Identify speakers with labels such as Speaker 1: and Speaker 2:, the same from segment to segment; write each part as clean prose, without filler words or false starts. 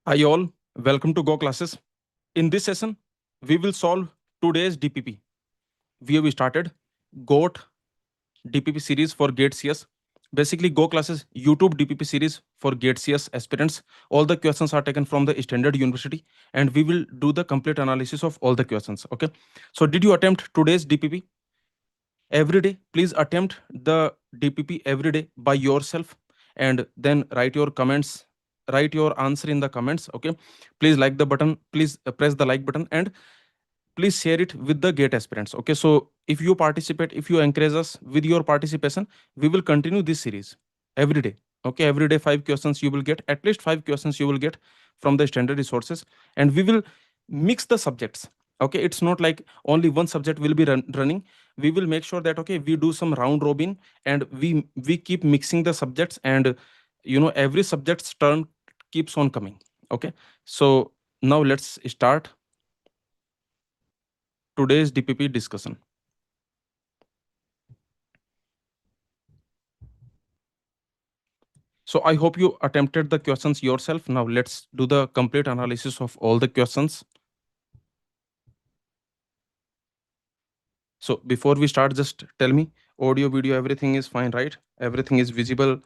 Speaker 1: Hi all, welcome to Go Classes. In this session, we will solve today's DPP. We have started GOAT DPP series for GATE CS. Basically, Go Classes YouTube DPP series for GATE CS aspirants. All the questions are taken from the standard university, and we will do the complete analysis of all the questions. Okay. So, did you attempt today's DPP? Every day, please attempt the DPP every day by yourself, and then write your comments, write your answer in the comments. Okay, please like the button, please press the like button, and please share it with the gate aspirants. Okay, so if you participate, if you encourage us with your participation, we will continue this series every day. Okay, every day 5 questions you will get, at least 5 questions you will get from the standard resources, and we will mix the subjects. Okay, it's not like only one subject will be running. We will make sure that okay, we do some round robin, and we keep mixing the subjects, and every subject's turn keeps on coming. Okay, so now let's start today's DPP discussion. So I hope you attempted the questions yourself. Now let's do the complete analysis of all the questions. So before we start, just tell me, audio, video, everything is fine, right? Everything is visible,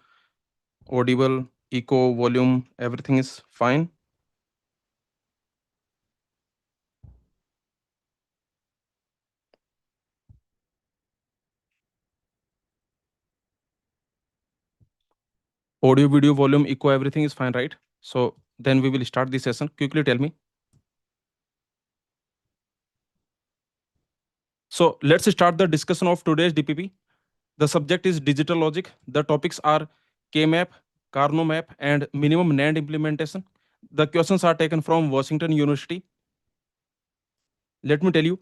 Speaker 1: audible, echo, volume, everything is fine. Audio, video, volume, echo, everything is fine, right? So then we will start the session. Quickly tell me. So let's start the discussion of today's DPP. The subject is digital logic. The topics are K-map, Carnot map, and minimum NAND implementation. The questions are taken from Washington University. Let me tell you,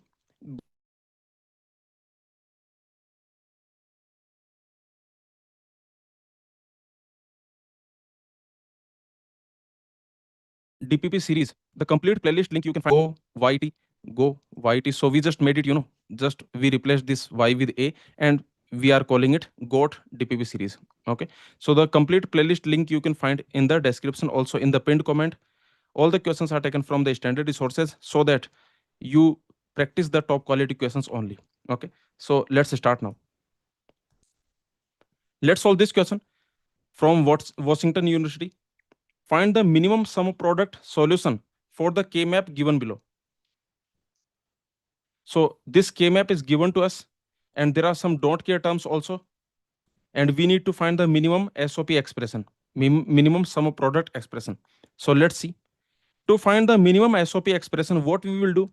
Speaker 1: DPP series, the complete playlist link you can find. YT, go YT. So we just made it, just we replaced this Y with A, and we are calling it GOAT DPP series. Okay. So the complete playlist link you can find in the description, also in the pinned comment. All the questions are taken from the standard resources so that you practice the top quality questions only. Okay. So let's start now. Let's solve this question from Washington University. Find the minimum sum of product solution for the K-map given below. So this K-map is given to us, and there are some don't care terms also, and we need to find the minimum SOP expression, minimum sum of product expression. So let's see. To find the minimum SOP expression, what we will do,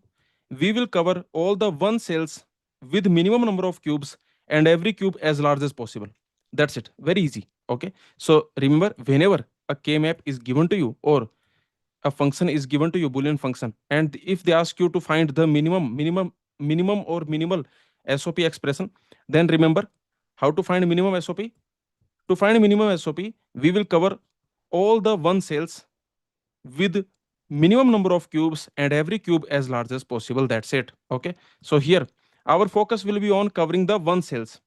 Speaker 1: we will cover all the one cells with minimum number of cubes, and every cube as large as possible. That's it. Very easy. Okay. So remember, whenever a K-map is given to you, or a function is given to you, Boolean function, and if they ask you to find the minimum or minimal SOP expression, then remember how to find minimum SOP. To find minimum SOP, we will cover all the one cells with minimum number of cubes, and every cube as large as possible. That's it. Okay. So here our focus will be on covering the one cells.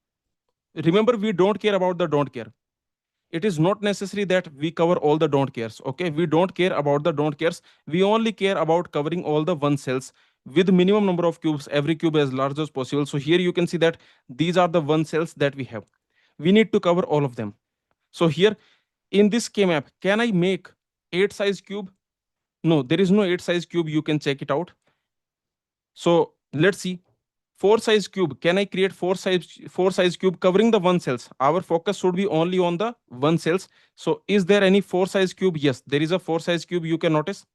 Speaker 1: Remember, we don't care about the don't care. It is not necessary that we cover all the don't cares. Okay, we don't care about the don't cares. We only care about covering all the one cells with minimum number of cubes, every cube as large as possible. So here you can see that these are the one cells that we have. We need to cover all of them. So here in this K map, can I make 8 size cube? No, there is no 8 size cube. You can check it out. So let's see. 4 size cube, can I create 4 size cube covering the one cells? Our focus should be only on the one cells. So is there any 4 size cube? Yes, there is a 4 size cube. You can notice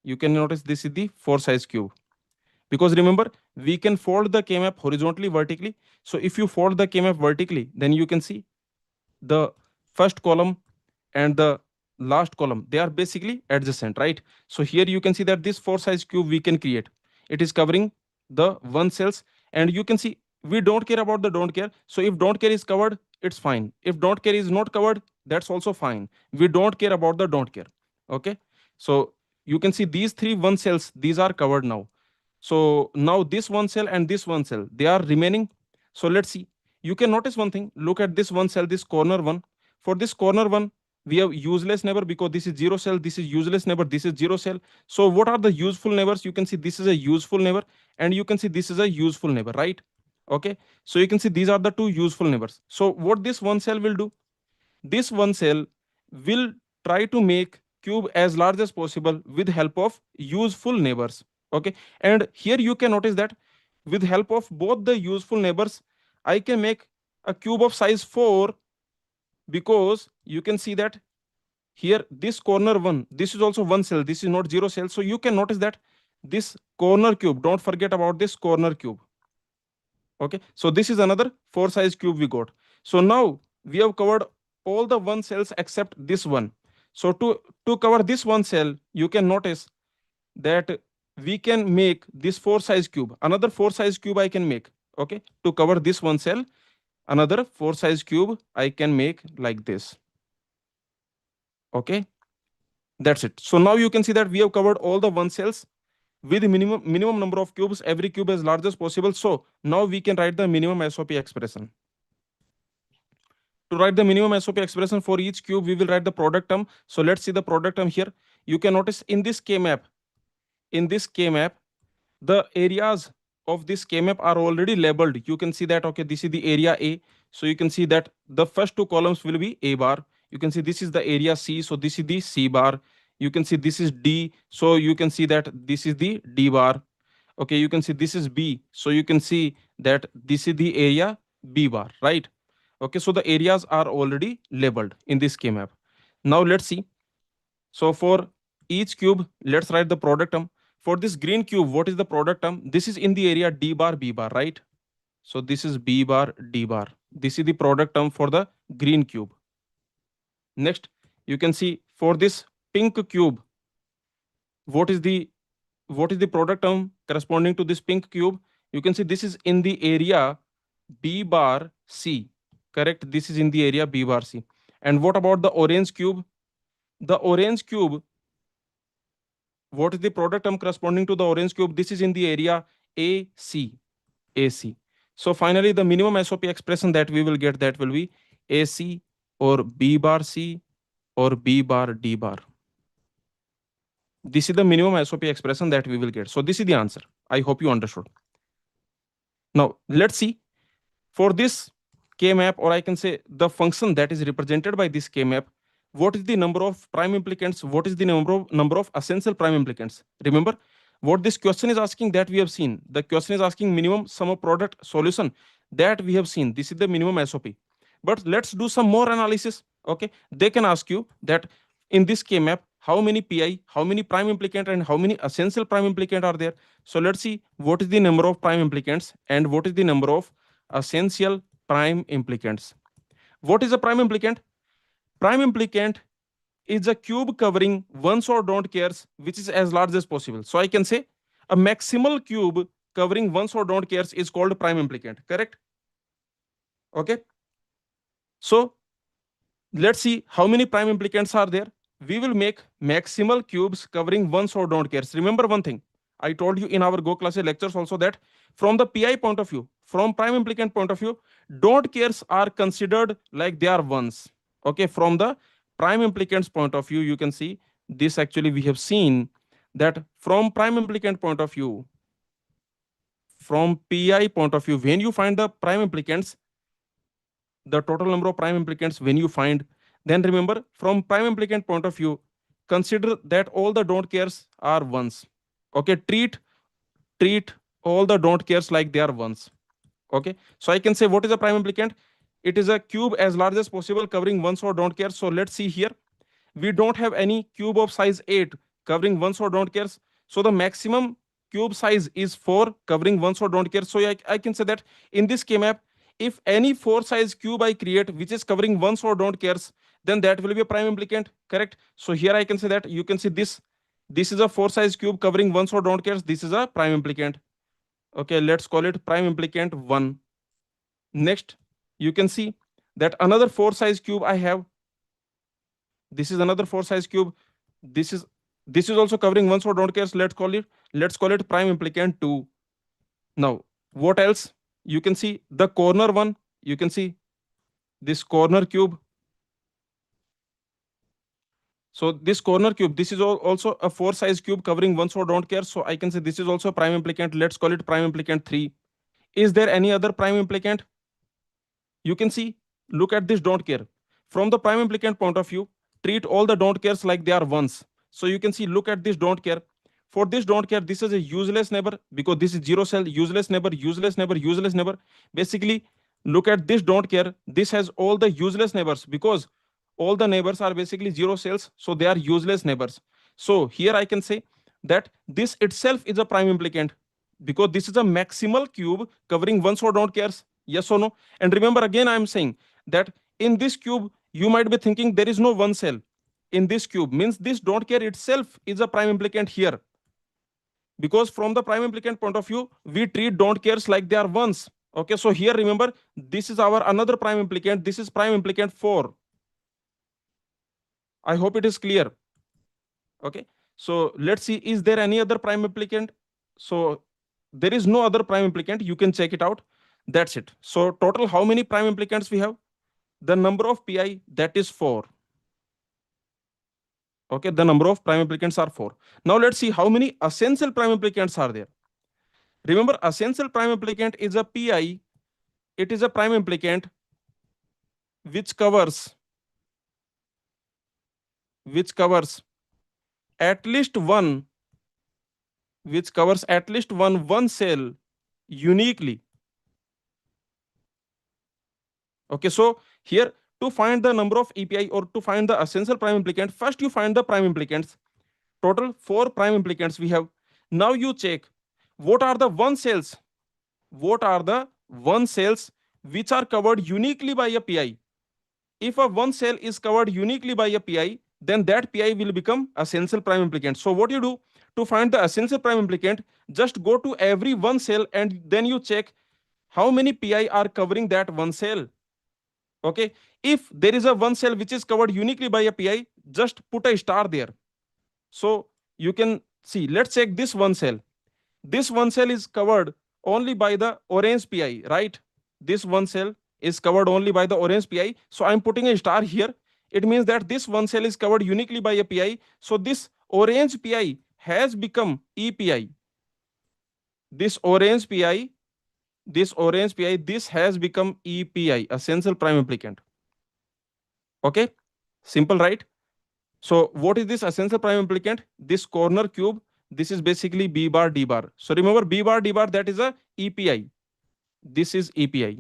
Speaker 1: this is the 4 size cube, because remember, we can fold the K-map horizontally, vertically. So if you fold the K-map vertically, then you can see the first column and the last column, they are basically adjacent, right? So here you can see that this 4 size cube we can create. It is covering the one cells, and you can see we don't care about the don't care. So if don't care is covered, it's fine. If don't care is not covered, that's also fine. We don't care about the don't care. Okay. So you can see these three one cells, these are covered now. So now this one cell and this one cell, they are remaining. So let's see. You can notice one thing. Look at this one cell, this corner one. For this corner one, We have useless neighbor because this is zero cell, this is useless neighbor, this is zero cell. So what are the useful neighbors? You can see this is a useful neighbor, and you can see this is a useful neighbor, right? Okay, so you can see these are the two useful neighbors. So what this one cell will do, this one cell will try to make cube as large as possible with help of useful neighbors. Okay, and here you can notice that with help of both the useful neighbors, I can make a cube of size 4, because you can see that here this corner one, this is also one cell, this is not zero cell. So you can notice that this corner cube, don't forget about this corner cube. Okay, so this is another 4 size cube we got. So now we have covered all the one cells except this one. So to cover this one cell, you can notice that we can make this 4 size cube, another 4 size cube I can make. Okay, to cover this one cell, another 4 size cube I can make like this. Okay, that's it. So now you can see that we have covered all the one cells with minimum number of cubes, every cube as large as possible. So now we can write the minimum SOP expression. To write the minimum SOP expression for each cube, we will write the product term. So let's see the product term here. You can notice in this K map, the areas of this K map are already labeled. You can see that, okay, this is the area A. So you can see that the first two columns will be A bar. You can see this is the area C. So this is the C bar. You can see this is D. So you can see that this is the D bar. Okay, you can see this is B. So you can see that this is the area B bar, right? Okay, so the areas are already labeled in this K map. Now let's see. So for each cube, let's write the product term. For this green cube, what is the product term? This is in the area D bar, B bar, right? So this is B bar, D bar. This is the product term for the green cube. Next, you can see for this pink cube, what is the product term corresponding to this pink cube? You can see this is in the area B bar C. Correct? This is in the area B bar C. And what about the orange cube? The orange cube, what is the product term corresponding to the orange cube? This is in the area AC. AC. So finally, the minimum SOP expression that we will get, that will be AC or B bar C or B bar D bar. This is the minimum SOP expression that we will get. So this is the answer. I hope you understood. Now let's see for this K map, or I can say the function that is represented by this K map, what is the number of prime implicants? What is the number of essential prime implicants? Remember what this question is asking, that we have seen. The question is asking minimum sum of product solution, that we have seen. This is the minimum SOP. But let's do some more analysis. Okay, they can ask you that in this K map, how many PI, how many prime implicant, and how many essential prime implicant are there? So let's see what is the number of prime implicants and what is the number of essential prime implicants. What is a prime implicant? Prime implicant is a cube covering ones or don't cares which is as large as possible. So I can say a maximal cube covering ones or don't cares is called prime implicant. Correct? Okay. So let's see how many prime implicants are there. We will make maximal cubes covering ones or don't cares. Remember one thing, I told you in our Go classes lectures also that from the PI point of view, from prime implicant point of view, don't cares are considered like they are ones. Okay, from the prime implicants point of view, you can see this. Actually, we have seen that from prime implicant point of view, from PI point of view, when you find the prime implicants, the total number of prime implicants when you find, then remember from prime implicant point of view, consider that all the don't cares are ones. Okay, treat all the don't cares like they are ones. Okay, so I can say what is a prime implicant? It is a cube as large as possible covering ones or don't care. So let's see here, we don't have any cube of size 8 covering ones or don't cares. So the maximum cube size is 4 covering ones or don't care. So I can say that in this K map, if any 4 size cube I create which is covering ones or don't cares, then that will be a prime implicant. Correct? So here I can say that you can see this is a 4 size cube covering ones or don't cares. This is a prime implicant. Okay, let's call it prime implicant 1. Next, you can see that another 4 size cube I have. This is another 4 size cube. This is also covering ones or don't cares. Let's call it prime implicant 2. Now, what else? You can see the corner one. You can see this corner cube. So this corner cube, this is also a 4 size cube covering one so don't care. So I can say this is also a prime implicant. Let's call it prime implicant 3. Is there any other prime implicant? You can see, look at this don't care. From the prime implicant point of view, treat all the don't cares like they are ones. So you can see, look at this don't care. For this don't care, this is a useless neighbor because this is zero cell, useless neighbor, useless neighbor, useless neighbor. Basically, look at this don't care. This has all the useless neighbors because all the neighbors are basically zero cells, so they are useless neighbors. So here I can say that this itself is a prime implicant because this is a maximal cube covering one so don't cares. Yes or no? And remember, again, I am saying that in this cube, you might be thinking there is no one cell in this cube, means this don't care itself is a prime implicant here. Because from the prime implicant point of view, we treat don't cares like they are ones. Okay, so here remember, this is our another prime implicant. This is prime implicant 4. I hope it is clear. Okay, so let's see, is there any other prime implicant? So there is no other prime implicant. You can check it out. That's it. So total, how many prime implicants we have? The number of pi, that is 4. Okay, the number of prime implicants are 4. Now let's see how many essential prime implicants are there. Remember, essential prime implicant is a pi. It is a prime implicant which covers at least one one cell uniquely. Okay, so here, to find the number of EPI or to find the essential prime implicant, first you find the prime implicants. Total 4 prime implicants we have. Now you check what are the one cells. What are the one cells which are covered uniquely by a PI? If a one cell is covered uniquely by a PI, then that PI will become essential prime implicant. So what you do to find the essential prime implicant, just go to every one cell and then you check how many PI are covering that one cell. Okay, if there is a one cell which is covered uniquely by a PI, just put a star there. So you can see, let's check this one cell. This one cell is covered only by the orange PI, right? This one cell is covered only by the orange PI. So I'm putting a star here. It means that this one cell is covered uniquely by a PI. So this orange PI has become EPI. This orange PI, this has become EPI, essential prime implicant. Okay, simple, right? So what is this essential prime implicant? This corner cube, this is basically B bar D bar. So remember, B bar D bar, that is a EPI. This is EPI.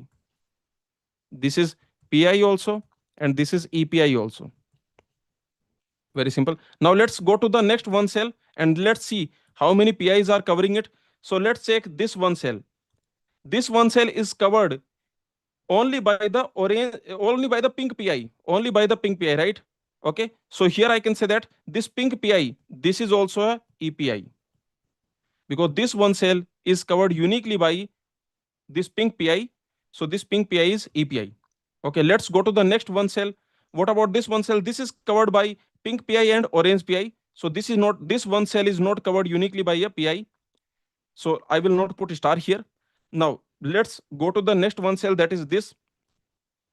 Speaker 1: This is PI also, and this is EPI also. Very simple. Now let's go to the next one cell and let's see how many PIs are covering it. So let's check this one cell. This one cell is covered only by the orange, only by the pink PI, only by the pink PI, right? Okay, so here I can say that this pink PI, this is also a EPI because this one cell is covered uniquely by this pink PI. So this pink PI is EPI. Okay, let's go to the next one cell. What about this one cell? This is covered by pink PI and orange PI. So this is not, this one cell is not covered uniquely by a PI. So I will not put a star here. Now let's go to the next one cell, that is this.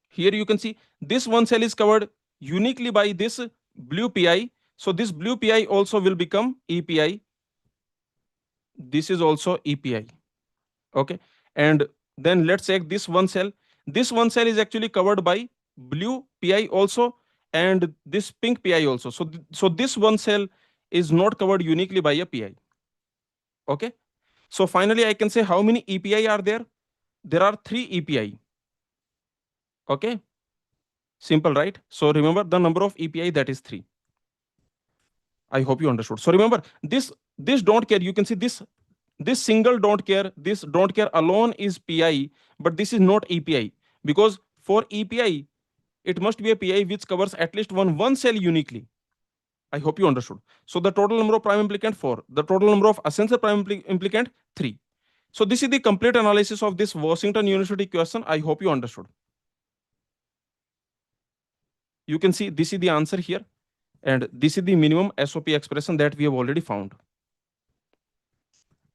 Speaker 1: Here you can see this one cell is covered uniquely by this blue PI. So this blue PI also will become EPI. This is also EPI. Okay, and then let's check this one cell. This one cell is actually covered by blue PI also and this pink PI also. So this one cell is not covered uniquely by a PI. Okay, so finally I can say how many EPI are there? There are 3 EPI. Okay, simple, right? So remember the number of EPI, that is 3. I hope you understood. So remember this don't care. You can see this single don't care. This don't care alone is PI, but this is not EPI because for EPI it must be a PI which covers at least one cell uniquely. I hope you understood. So the total number of prime implicant 4. The total number of essential prime implicant 3. So this is the complete analysis of this Washington University question. I hope you understood. You can see this is the answer here. And this is the minimum SOP expression that we have already found.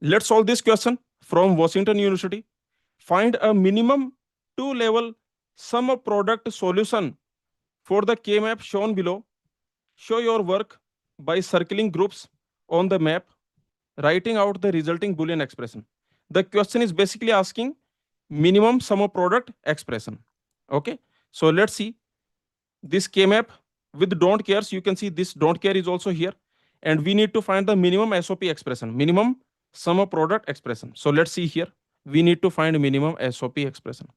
Speaker 1: Let's solve this question from Washington University. Find a minimum 2-level sum of product solution for the K-map shown below. show your work by circling groups on the map, writing out the resulting Boolean expression. The question is basically asking minimum sum of product expression. Okay, so let's see this K map with don't cares. You can see this don't care is also here, and we need to find the minimum SOP expression, minimum sum of product expression. So let's see here. We need to find minimum SOP expression.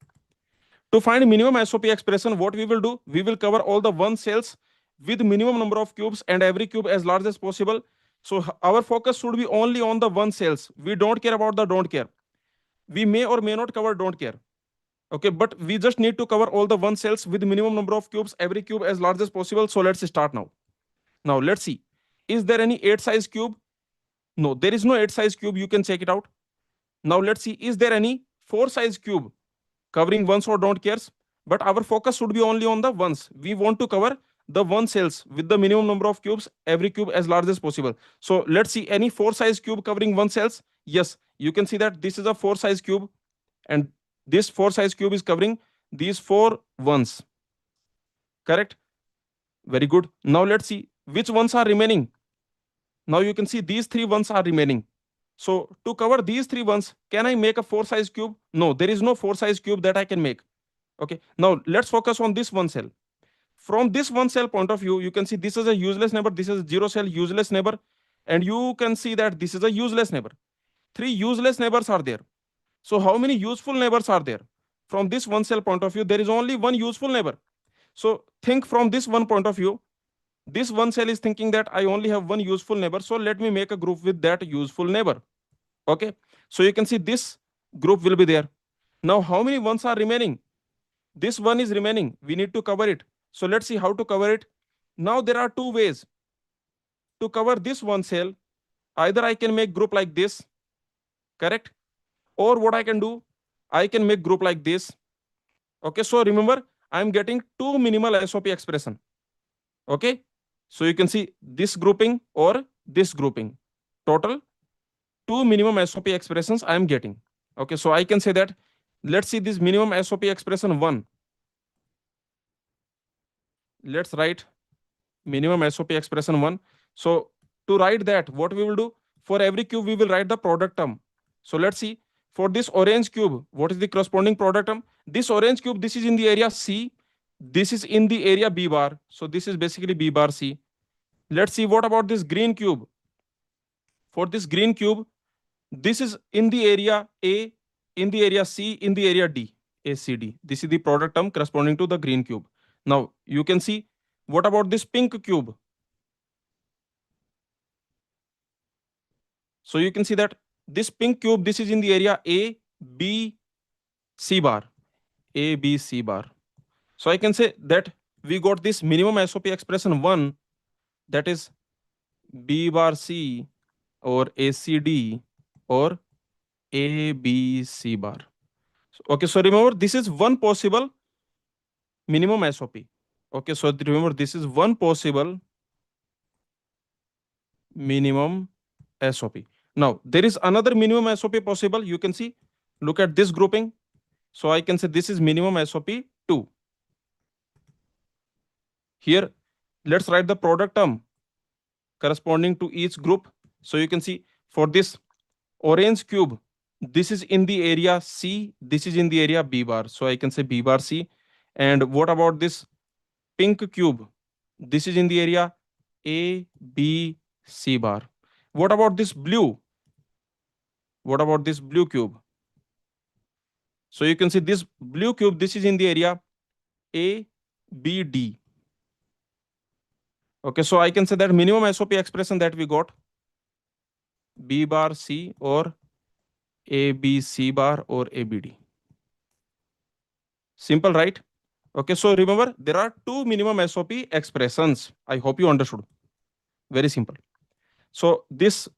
Speaker 1: To find minimum SOP expression, what we will do, we will cover all the one cells with minimum number of cubes and every cube as large as possible. So our focus should be only on the one cells. We don't care about the don't care. We may or may not cover don't care. Okay, but we just need to cover all the one cells with minimum number of cubes, every cube as large as possible. So let's start now. Now let's see. Is there any 8 size cube? No, there is no 8 size cube. You can check it out. Now let's see. Is there any 4 size cube covering ones or don't cares? But our focus should be only on the ones. We want to cover the one cells with the minimum number of cubes, every cube as large as possible. So let's see any 4 size cube covering one cells. Yes, you can see that this is a 4 size cube, and this 4 size cube is covering these 4 ones. Correct? Very good. Now let's see which ones are remaining. Now you can see these 3 ones are remaining. So to cover these 3 ones, can I make a 4 size cube? No, there is no 4 size cube that I can make. Okay, now let's focus on this one cell. From this one cell point of view, you can see this is a useless neighbor, this is a 0 cell useless neighbor, and you can see that this is a useless neighbor. 3 useless neighbors are there. So how many useful neighbors are there? From this one cell point of view, there is only one useful neighbor. So think from this one point of view. This one cell is thinking that I only have one useful neighbor, so let me make a group with that useful neighbor. Okay, so you can see this group will be there. Now how many ones are remaining? This one is remaining. We need to cover it. So let's see how to cover it. Now there are 2 ways to cover this one cell. Either I can make group like this, correct? Or what I can do, I can make group like this. Okay, so remember, I'm getting 2 minimal SOP expression. Okay, so you can see this grouping or this grouping. Total 2 minimum SOP expressions I am getting. Okay, so I can say that, let's see this minimum SOP expression 1. Let's write minimum SOP expression 1. So to write that, what we will do, for every cube we will write the product term. So let's see, for this orange cube, what is the corresponding product term? This orange cube, this is in the area C, this is in the area B bar. So this is basically B bar C. Let's see, what about this green cube? For this green cube, this is in the area A, in the area C, in the area D, A, C, D. This is the product term corresponding to the green cube. Now you can see, what about this pink cube? So you can see that this pink cube, this is in the area A, B, C bar, A, B, C bar. So I can say that we got this minimum SOP expression 1, that is B bar C or ACD or ABC bar. Okay, so remember this is one possible minimum SOP. Okay, so remember this is one possible minimum SOP. Now there is another minimum SOP possible. You can see, look at this grouping. So I can say this is minimum SOP 2. Here, let's write the product term corresponding to each group. So you can see, for this orange cube, this is in the area C, this is in the area B bar. So I can say B bar C. And what about this pink cube? This is in the area A, B, C bar. What about this blue? What about this blue cube? So you can see this blue cube, this is in the area A, B, D. Okay, so I can say that minimum SOP expression that we got, B bar C or A, B, C bar or A, B, D. Simple, right? Okay, so remember there are 2 minimum SOP expressions. I hope you understood. Very simple. So this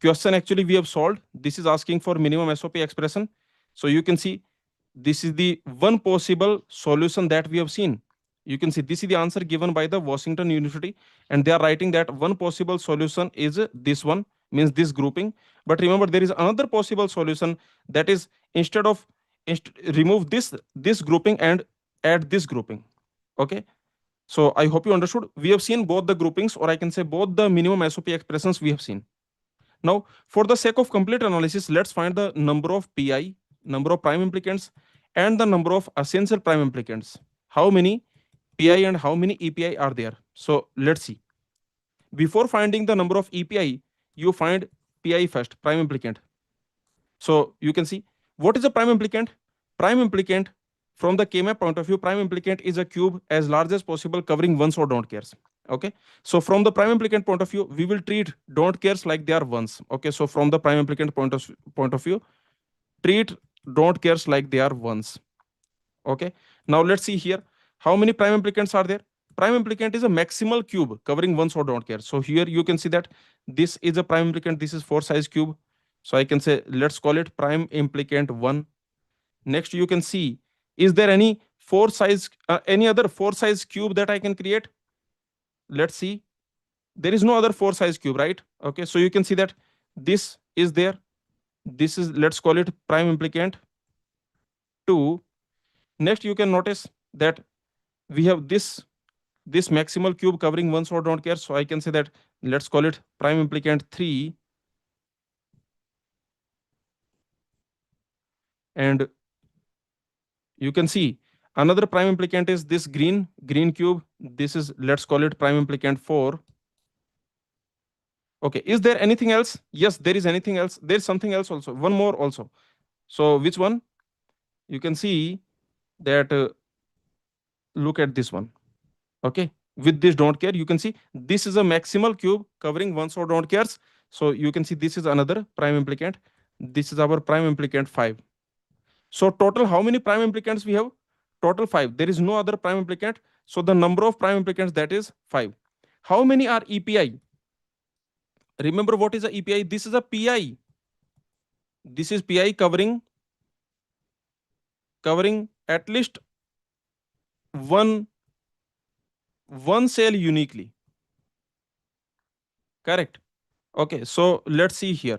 Speaker 1: question actually we have solved. This is asking for minimum SOP expression. So you can see this is the one possible solution that we have seen. You can see this is the answer given by the Washington University, and they are writing that one possible solution is this one, means this grouping. But remember there is another possible solution, that is instead of remove this grouping and add this grouping. Okay, So I hope you understood. We have seen both the groupings, or I can say both the minimum SOP expressions we have seen. Now, for the sake of complete analysis, let's find the number of PI, number of prime implicants, and the number of essential prime implicants. How many PI and how many EPI are there? So let's see. Before finding the number of EPI, you find PI first, prime implicant. So you can see what is a prime implicant? Prime implicant, from the K-map point of view, prime implicant is a cube as large as possible covering ones or don't cares. Okay. So from the prime implicant point of view, we will treat don't cares like they are ones. Okay. So from the prime implicant point of view, treat don't cares like they are ones. Okay. Now let's see here. How many prime implicants are there? Prime implicant is a maximal cube covering ones or don't care. So here you can see that this is a prime implicant. This is 4 size cube. So I can say, let's call it prime implicant 1. Next, you can see, is there any any other 4 size cube that I can create? Let's see. There is no other 4 size cube, right? Okay. So you can see that this is there. This is, let's call it prime implicant 2. Next, you can notice that we have this maximal cube covering ones or don't care. So I can say that, let's call it prime implicant 3. And you can see another prime implicant is this green cube. This is, let's call it prime implicant 4. Okay, is there anything else? Yes, there is anything else. There's something else also, one more also. So which one? You can see that, look at this one. Okay, with this don't care, you can see this is a maximal cube covering ones or don't cares. So you can see this is another prime implicant. This is our prime implicant 5. So total, how many prime implicants we have? Total 5. There is no other prime implicant. So the number of prime implicants, that is 5. How many are EPI? Remember what is a EPI? This is a PI. This is PI covering at least one cell uniquely. Correct. Okay, so let's see here.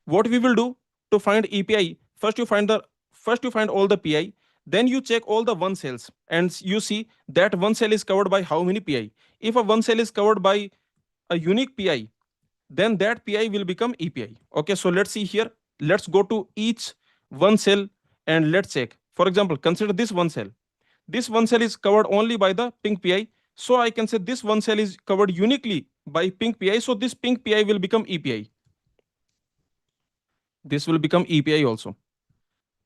Speaker 1: What we will do to find EPI? First you find all the PI, then you check all the one cells, and you see that one cell is covered by how many PI. If a one cell is covered by a unique PI, then that PI will become EPI. Okay, so let's see here. Let's go to each one cell and let's check. For example, consider this one cell. This one cell is covered only by the pink PI. So I can say this one cell is covered uniquely by pink PI. So this pink PI will become EPI. This will become EPI also.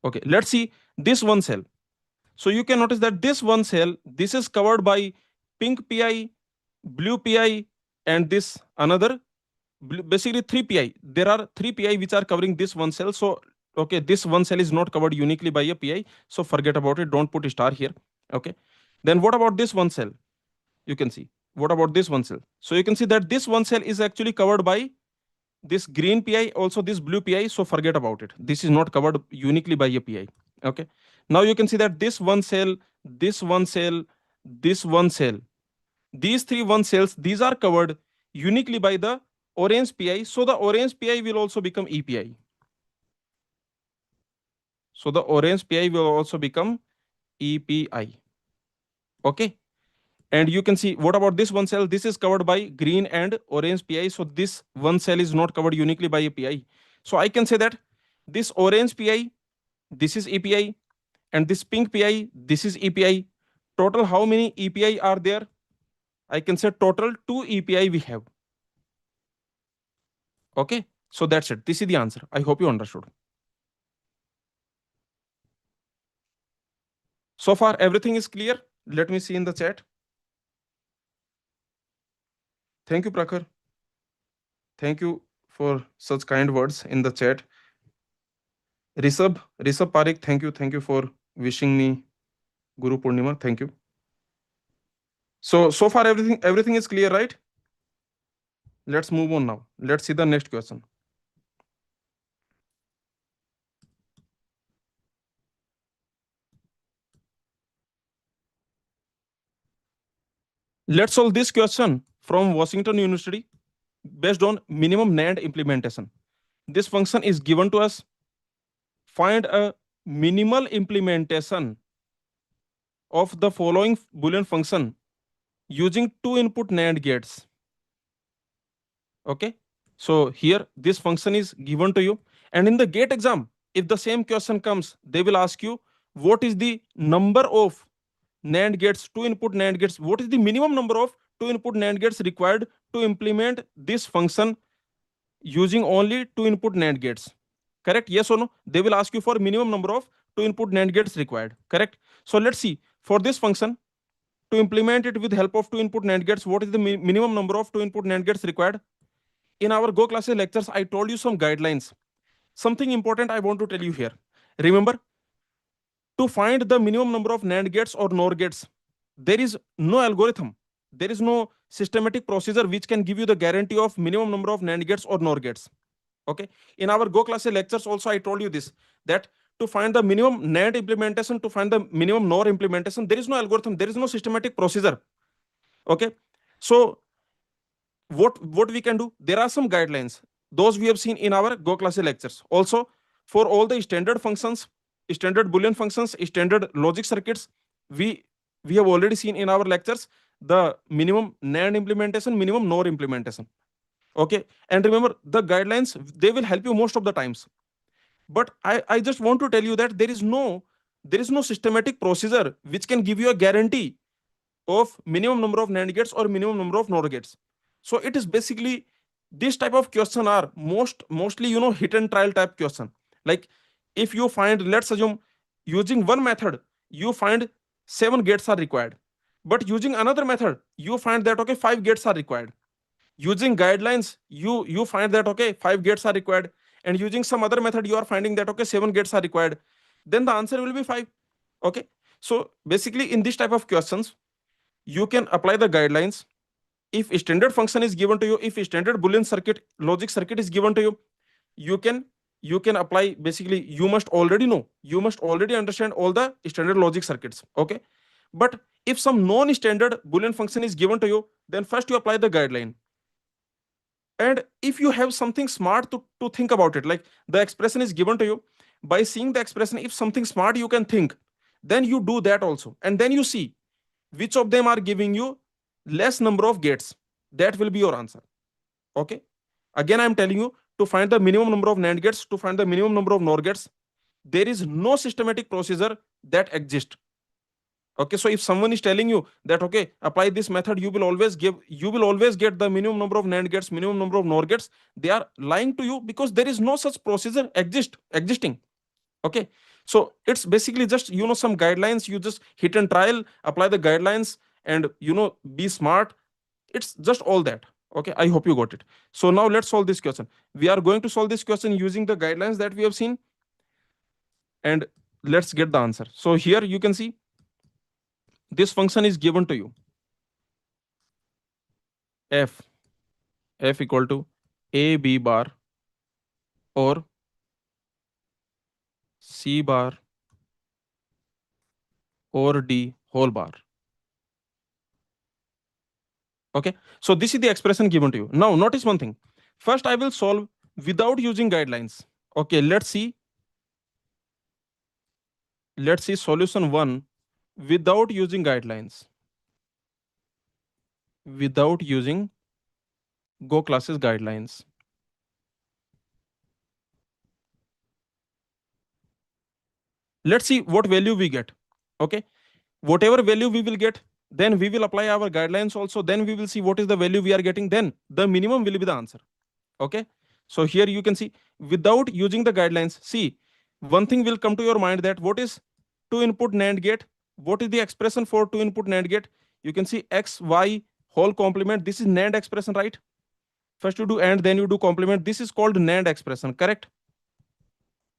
Speaker 1: Okay, let's see this one cell. So you can notice that this one cell, this is covered by pink PI, blue PI, and this another, basically 3 PI. There are 3 PI which are covering this one cell. So okay, this one cell is not covered uniquely by a PI. So forget about it. Don't put a star here. Okay. Then what about this one cell? You can see. What about this one cell? So you can see that this one cell is actually covered by this green PI, also this blue PI. So forget about it. This is not covered uniquely by a PI. Okay. Now you can see that this one cell, this one cell, this one cell, these 3 one cells, these are covered uniquely by the orange PI. So the orange PI will also become EPI. So the orange PI will also become EPI. Okay. And you can see, what about this one cell? This is covered by green and orange PI. So this one cell is not covered uniquely by a PI. So I can say that this orange PI, this is EPI, and this pink PI, this is EPI. Total, how many EPI are there? I can say total 2 EPI we have. Okay. So that's it. This is the answer. I hope you understood. So far, everything is clear. Let me see in the chat. Thank you, Prakhar. Thank you for such kind words in the chat. Rishabh Parekh, thank you for wishing me Guru Purnima. Thank you. So far everything is clear, right? Let's move on now. Let's see the next question. Let's solve this question from Washington University based on minimum NAND implementation. This function is given to us. Find a minimal implementation of the following Boolean function using two input NAND gates. Okay, so here this function is given to you, and in the gate exam, if the same question comes, they will ask you what is the number of NAND gates, two input NAND gates, what is the minimum number of two input NAND gates required to implement this function using only two input NAND gates. Correct? Yes or no? They will ask you for minimum number of two input NAND gates required. Correct? So let's see, for this function, to implement it with help of two input NAND gates, what is the minimum number of two input NAND gates required? In our Go classes lectures, I told you some guidelines. Something important I want to tell you here. Remember, to find the minimum number of NAND gates or NOR gates, there is no algorithm. There is no systematic procedure which can give you the guarantee of minimum number of NAND gates or NOR gates. Okay. In our Go classes lectures also, I told you this, that to find the minimum NAND implementation, to find the minimum NOR implementation, there is no algorithm, there is no systematic procedure. Okay. So what we can do, there are some guidelines, those we have seen in our Go classes lectures. Also, for all the standard functions, standard Boolean functions, standard logic circuits, we have already seen in our lectures the minimum NAND implementation, minimum NOR implementation. Okay, and remember, the guidelines, they will help you most of the times, but I just want to tell you that there is no systematic procedure which can give you a guarantee of minimum number of NAND gates or minimum number of NOR gates. So it is basically, this type of question are mostly hit and trial type question. Like, if you find, let's assume, using one method you find 7 gates are required, but using another method you find that okay, 5 gates are required. Using guidelines, you find that okay, 5 gates are required, and using some other method you are finding that okay, 7 gates are required, then the answer will be 5. Okay, so basically in this type of questions, you can apply the guidelines. If a standard function is given to you, if a standard Boolean circuit, logic circuit is given to you, you can apply. Basically, you must already know, you must already understand all the standard logic circuits. Okay, but if some non-standard Boolean function is given to you, then first you apply the guideline. And if you have something smart to think about it, like the expression is given to you, by seeing the expression, if something smart you can think, then you do that also, and then you see which of them are giving you less number of gates. That will be your answer. Okay, again I'm telling you, to find the minimum number of NAND gates, to find the minimum number of NOR gates, there is no systematic procedure that exists. Okay, so if someone is telling you that okay, apply this method, you will always get the minimum number of NAND gates, minimum number of NOR gates, they are lying to you, because there is no such procedure existing. Okay, so it's basically just some guidelines, you just hit and trial, apply the guidelines, and be smart. It's just all that. Okay, I hope you got it. So now let's solve this question. We are going to solve this question using the guidelines that we have seen, and let's get the answer. So here you can see this function is given to you, f equal to a b bar or c bar or d whole bar. Okay, so this is the expression given to you. Now notice one thing, first I will solve without using guidelines. Okay, let's see solution 1 without using guidelines, without using Go classes guidelines. Let's see what value we get. Okay, whatever value we will get, then we will apply our guidelines also, then we will see what is the value we are getting, then the minimum will be the answer. Okay, so here you can see, without using the guidelines, see, one thing will come to your mind, that what is two input NAND gate, what is the expression for two input NAND gate? You can see x y whole complement, this is NAND expression, right? First you do AND, then you do complement, this is called NAND expression, correct?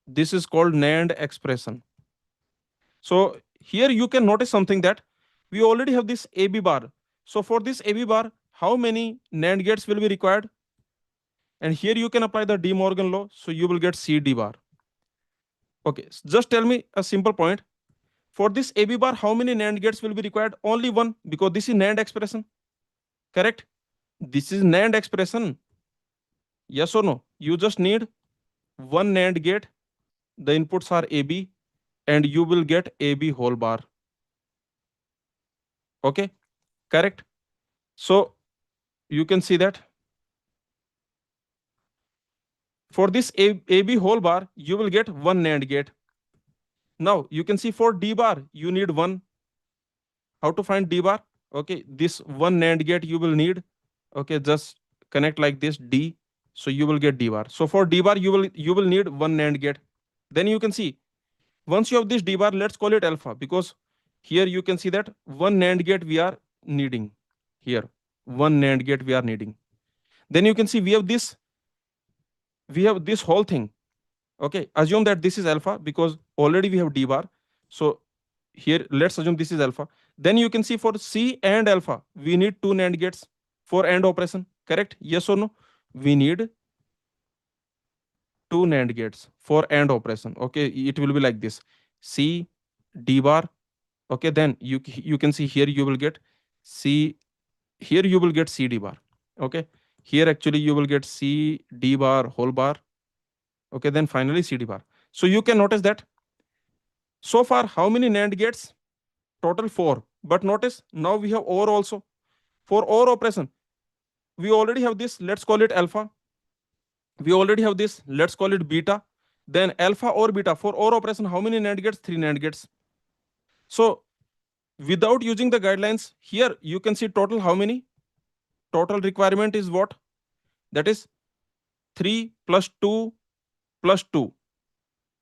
Speaker 1: This is called NAND expression. So here you can notice something, that we already have this AB bar. So for this AB bar, how many NAND gates will be required? And here you can apply the De Morgan law, so you will get CD bar. Okay, just tell me a simple point. For this AB bar, how many NAND gates will be required? Only one, because this is NAND expression, correct? This is NAND expression. Yes or no? You just need one NAND gate, the inputs are AB, and you will get AB whole bar. Okay, correct. So you can see that for this AB whole bar, you will get one NAND gate. Now you can see for D bar, you need one. How to find D bar? Okay, this one NAND gate you will need. Okay, just connect like this D, so you will get D bar. So for D bar, you will need one NAND gate. Then you can see once you have this D bar, let's call it alpha, because here you can see that one NAND gate we are needing. Here, one NAND gate we are needing. Then you can see we have this whole thing. Okay, assume that this is alpha because already we have D bar. So here let's assume this is alpha. Then you can see for C and alpha, we need two NAND gates for AND operation. Correct? Yes or no? We need two NAND gates for AND operation. Okay, it will be like this: C D bar. Okay, then you can see here you will get C. Here you will get C D bar. Okay, here actually you will get C D bar whole bar. Okay, then finally C D bar. So you can notice that so far how many NAND gates? Total 4. But notice now we have OR also. For OR operation, we already have this. Let's call it alpha. We already have this. Let's call it beta. Then alpha or beta. For OR operation, how many NAND gates? 3 NAND gates. So without using the guidelines, here you can see total how many? Total requirement is what? That is 3 plus 2 plus 2.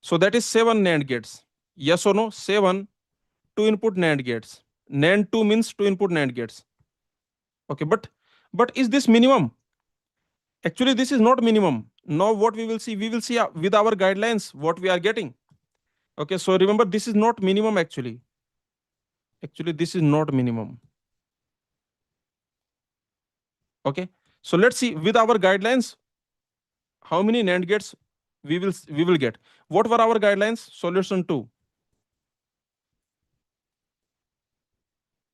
Speaker 1: So that is 7 NAND gates. Yes or no? 7 2 input NAND gates. NAND 2 means 2 input NAND gates. Okay, but is this minimum? Actually, this is not minimum. Now what we will see with our guidelines what we are getting. Okay, so remember this is not minimum actually. Actually, this is not minimum. Okay, so let's see with our guidelines how many NAND gates we will get. What were our guidelines? Solution 2.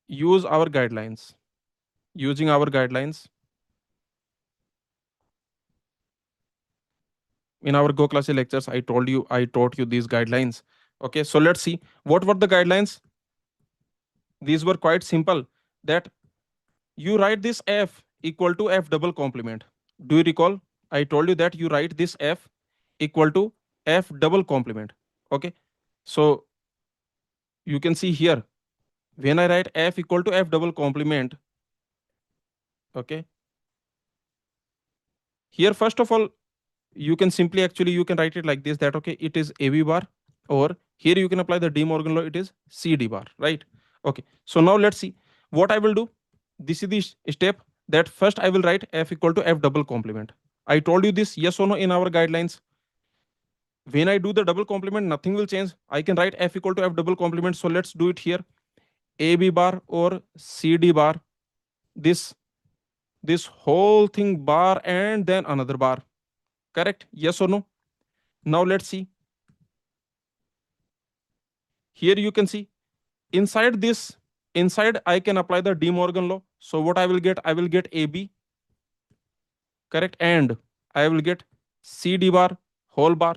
Speaker 1: Use our guidelines. Using our guidelines in our Go class lectures, I taught you these guidelines. Okay, so let's see what were the guidelines. These were quite simple. That you write this F equal to F double complement. Do you recall? I told you that you write this F equal to F double complement. Okay, so you can see here when I write F equal to F double complement. Okay, here first of all you can simply actually you can write it like this, that okay, it is AB bar, or here you can apply the De Morgan law, it is CD bar, right? Okay, so now let's see what I will do. This is the step that first I will write F equal to F double complement. I told you this, yes or no, in our guidelines. When I do the double complement, nothing will change. I can write F equal to F double complement. So let's do it here. AB bar or CD bar. This whole thing bar and then another bar. Correct? Yes or no? Now let's see. Here you can see inside this, inside I can apply the De Morgan law. So what I will get? I will get AB. Correct? And I will get CD bar whole bar.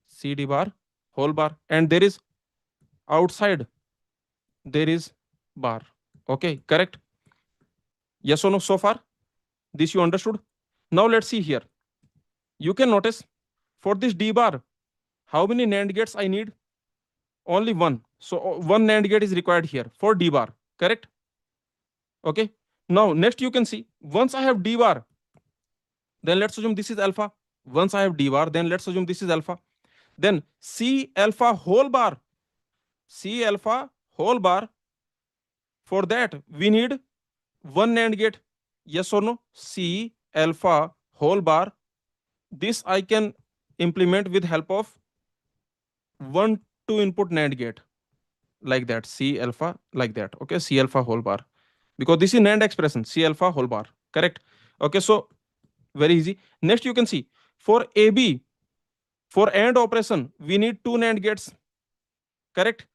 Speaker 1: CD bar whole bar. And there is outside, there is bar. Okay, correct? Yes or no so far? This you understood? Now let's see here. You can notice for this D bar, how many NAND gates I need? Only one. So one NAND gate is required here for D bar, correct? Okay. Now next you can see once I have D bar, then let's assume this is alpha. Once I have D bar, then let's assume this is alpha. Then C alpha whole bar. C alpha whole bar. For that we need one NAND gate. Yes or no? C alpha whole bar. This I can implement with help of one two input NAND gate like that. C alpha like that. Okay, C alpha whole bar, because this is NAND expression. C alpha whole bar. Correct. Okay, so very easy. Next you can see for AB, for AND operation we need two NAND gates. Correct.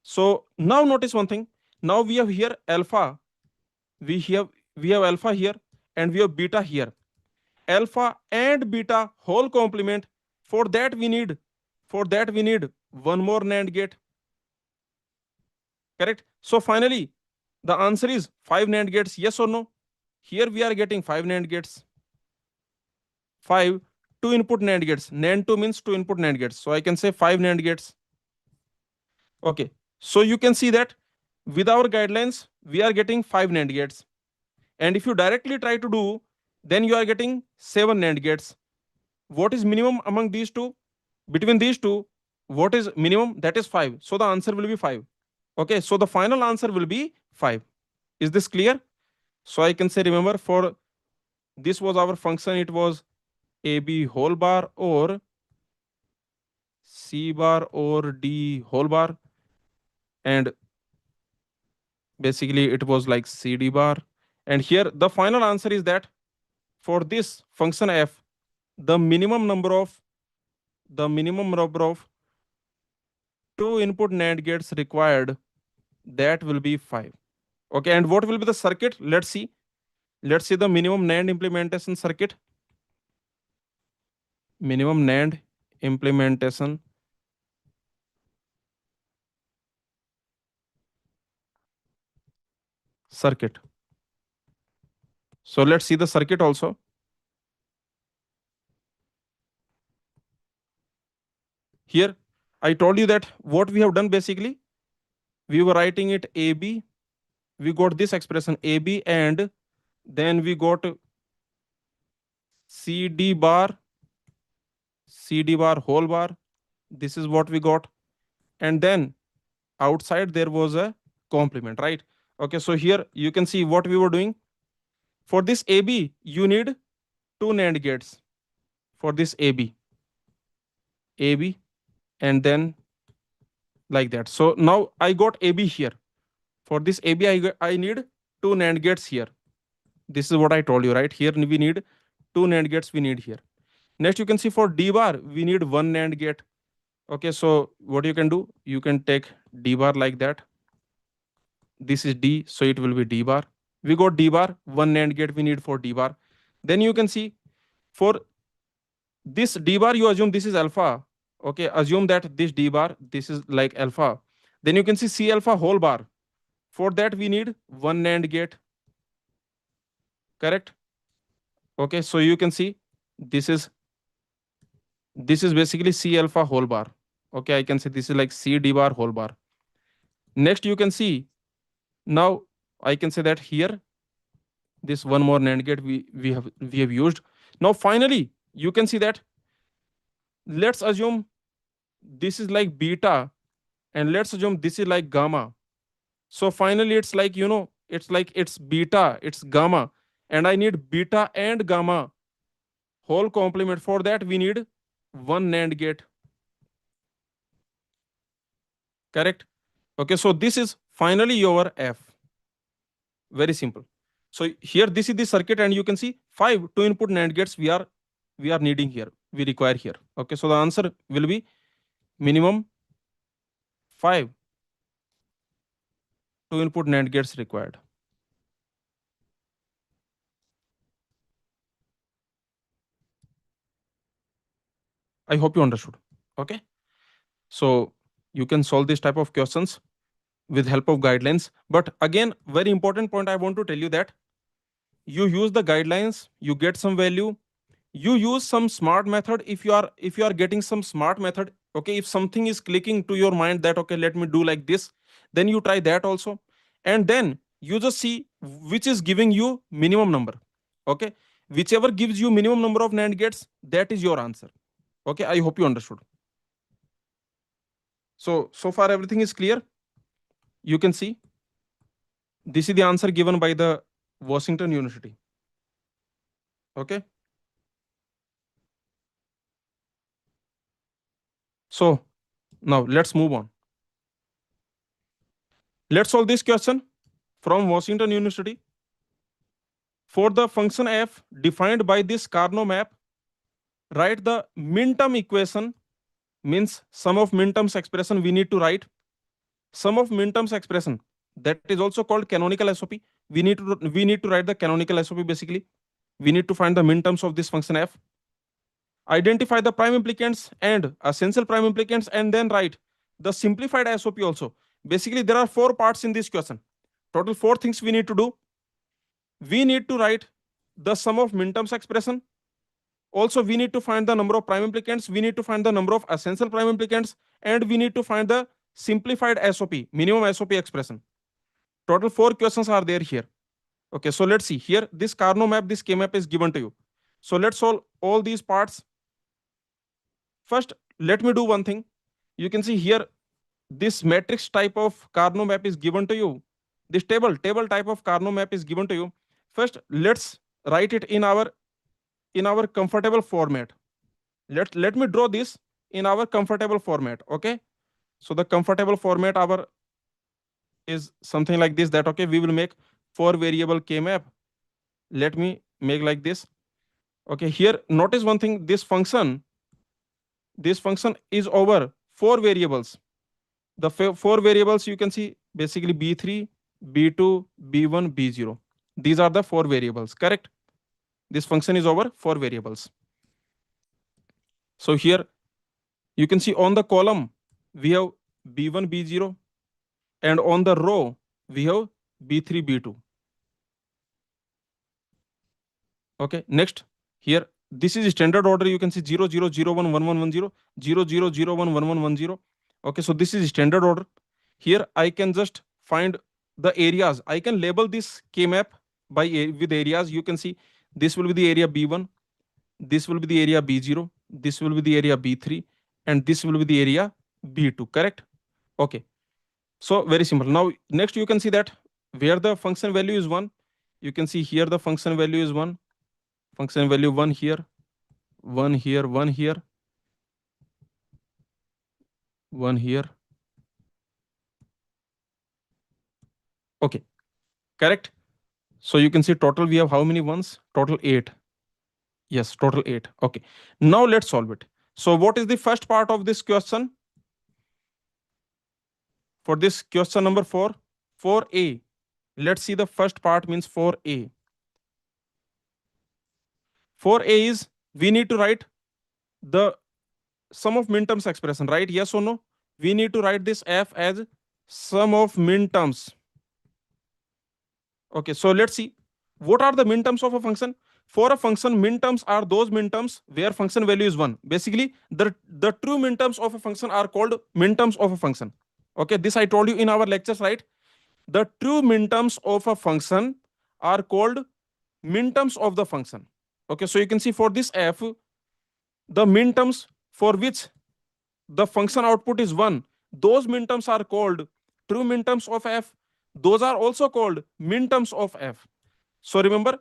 Speaker 1: So now notice one thing. Now we have here alpha. We have alpha here and we have beta here. Alpha and beta whole complement. For that we need one more NAND gate. Correct. So finally The answer is 5 NAND gates, yes or no? Here we are getting 5 NAND gates. 5 two input NAND gates. NAND 2 means two input NAND gates. So I can say 5 NAND gates. Okay. So you can see that with our guidelines, we are getting 5 NAND gates. And if you directly try to do, then you are getting 7 NAND gates. What is minimum among these two? Between these two, what is minimum? That is 5. So the answer will be 5. Okay. So the final answer will be 5. Is this clear? So I can say, remember, for this was our function, it was AB whole bar or C bar or D whole bar, and basically it was like CD bar. And here the final answer is that for this function f, the minimum number of two input NAND gates required, that will be 5. Okay, and what will be the circuit? Let's see. Let's see the minimum NAND implementation circuit. Minimum NAND implementation circuit. So let's see the circuit also. Here, I told you that what we have done basically, we were writing it AB. We got this expression AB, and then we got CD bar, CD bar whole bar. This is what we got. And then outside there was a complement, right? Okay, so here you can see what we were doing. For this AB, you need two NAND gates. For this AB, and then like that. So now I got AB here. For this AB, I need two NAND gates here. This is what I told you, right? Here we need two NAND gates we need here. Next, you can see for D bar, we need one NAND gate. Okay, so what you can do, you can take D bar like that. This is D, so it will be D bar. We got D bar, one NAND gate we need for D bar. Then you can see for this D bar, you assume this is alpha. Okay, assume that this D bar, this is like alpha. Then you can see C alpha whole bar. For that, we need one NAND gate. Correct? Okay, so you can see this is basically C alpha whole bar. Okay, I can say this is like C D bar whole bar. Next, you can see now I can say that here this one more NAND gate we have used. Now finally, you can see that let's assume this is like beta, and let's assume this is like gamma. So finally, it's like, it's like it's beta, it's gamma, and I need beta and gamma whole complement. For that, we need one NAND gate. Correct? Okay, so this is finally your F. Very simple. So here, this is the circuit, and you can see 5 two input NAND gates we are needing here, we require here. Okay, so the answer will be minimum 5 two input NAND gates required. I hope you understood. Okay, so you can solve this type of questions with help of guidelines. But again, very important point I want to tell you that you use the guidelines, you get some value, you use some smart method. If you are getting some smart method, okay, if something is clicking to your mind that okay, let me do like this, then you try that also, and then you just see which is giving you minimum number. Okay, whichever gives you minimum number of NAND gates, that is your answer. Okay, I hope you understood. So far everything is clear. You can see this is the answer given by the Washington University. Okay, so now let's move on. Let's solve this question from Washington University. For the function f defined by this Carnot map, write the minterm equation. Means sum of minterms expression we need to write. Sum of minterms expression, that is also called canonical SOP. We need to write the canonical SOP. Basically, we need to find the minterms of this function f. Identify the prime implicants and essential prime implicants, and then write the simplified SOP also. Basically, there are 4 parts in this question. Total 4 things we need to do. We need to write the sum of minterms expression. Also, we need to find the number of prime implicants. We need to find the number of essential prime implicants, and we need to find the simplified SOP, minimum SOP expression. Total 4 questions are there here. Okay, so let's see here. This Carnot map, this K map is given to you. So let's solve all these parts. First, let me do one thing. You can see here, this matrix type of Carnot map is given to you. This table type of Carnot map is given to you. First, let's write it in our comfortable format. Let me draw this in our comfortable format. Okay, so the comfortable format our is something like this, that okay, we will make 4 variable K map. Let me make like this. Okay, here notice one thing, this function is over 4 variables. The 4 variables you can see basically b3, b2, b1, b0. These are the 4 variables, correct? This function is over 4 variables. So here you can see on the column we have b1, b0, and on the row we have b3, b2. Okay, next here this is standard order. You can see 0 0 0 1 1 1 1 0 0 0 0 1 1 1 1 0. Okay, so this is standard order. Here I can just find the areas. I can label this K map with areas. You can see this will be the area b1, this will be the area b0, this will be the area b3, and this will be the area b2, correct? Okay, so very simple. Now next you can see that where the function value is 1, you can see here the function value is 1, function value 1 here, 1 here, 1 here, 1 here. Okay, correct. So you can see total we have how many ones? Total 8. Yes, total 8. Okay, now let's solve it. So what is the first part of this question? For this question number 4, 4a. Let's see the first part means 4a. 4a is we need to write the sum of minterms expression, right? Yes or no? We need to write this f as sum of minterms. Okay, so let's see what are the minterms of a function. For a function, minterms are those minterms where function value is 1. Basically, the true minterms of a function are called minterms of a function. Okay, this I told you in our lectures, right? The true minterms of a function are called minterms of the function. Okay, so you can see for this f, the minterms for which the function output is 1, those minterms are called true minterms of f. Those are also called minterms of f. So remember,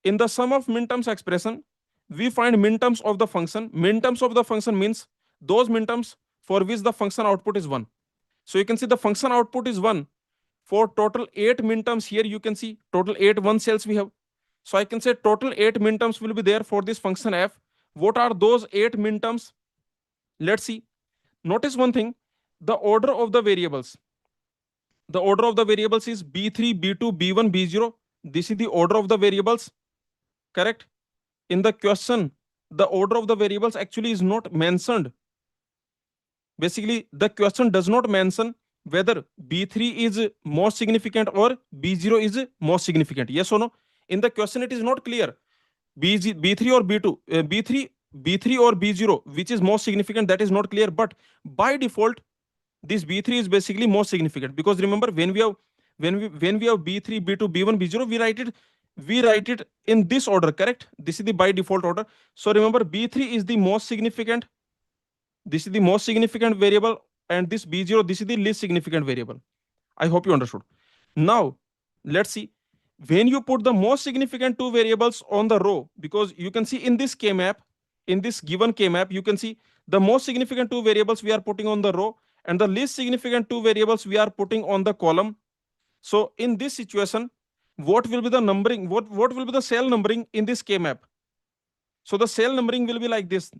Speaker 1: in the sum of minterms expression, we find minterms of the function. Minterms of the function means those minterms for which the function output is 1. So you can see the function output is 1. For total 8 minterms here, you can see total 8 1 cells we have. So I can say total 8 minterms will be there for this function f. What are those 8 minterms? Let's see. Notice one thing, the order of the variables. The order of the variables is b3, b2, b1, b0. This is the order of the variables, correct? In the question, the order of the variables actually is not mentioned. Basically, the question does not mention whether b3 is more significant or b0 is more significant. Yes or no? In the question, it is not clear. B3 or b2, b3 or b0, which is more significant, that is not clear. But by default, this b3 is basically more significant, because remember, when we have b3, b2, b1, b0, we write it in this order, correct? This is the by default order. So remember, b3 is the most significant, this is the most significant variable, and this b0, this is the least significant variable. I hope you understood. Now let's see, when you put the most significant 2 variables on the row, because you can see in this K map, in this given K map, you can see the most significant 2 variables we are putting on the row, and the least significant 2 variables we are putting on the column. So in this situation, what will be the numbering? What will be the cell numbering in this K map? So the cell numbering will be like this.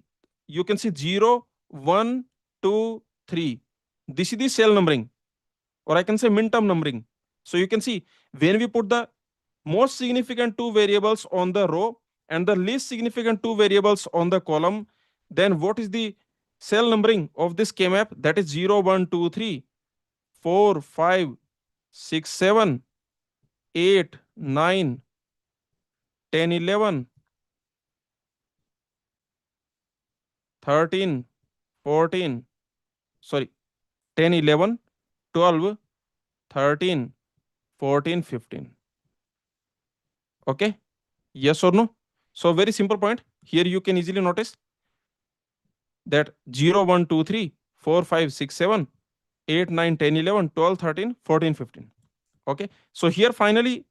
Speaker 1: You can see 0, 1, 2, 3. This is the cell numbering, or I can say minterm numbering. So you can see when we put the most significant 2 variables on the row and the least significant 2 variables on the column, then what is the cell numbering of this K map? That is 0, 1, 2, 3, 4, 5, 6, 7, 8, 9, 10, 11, 13, 14, sorry, 10, 11, 12, 13, 14, 15. Okay, yes or no? So very simple point. Here you can easily notice that 0, 1, 2, 3, 4, 5, 6, 7, 8, 9, 10, 11, 12, 13, 14, 15. Okay, so here finally,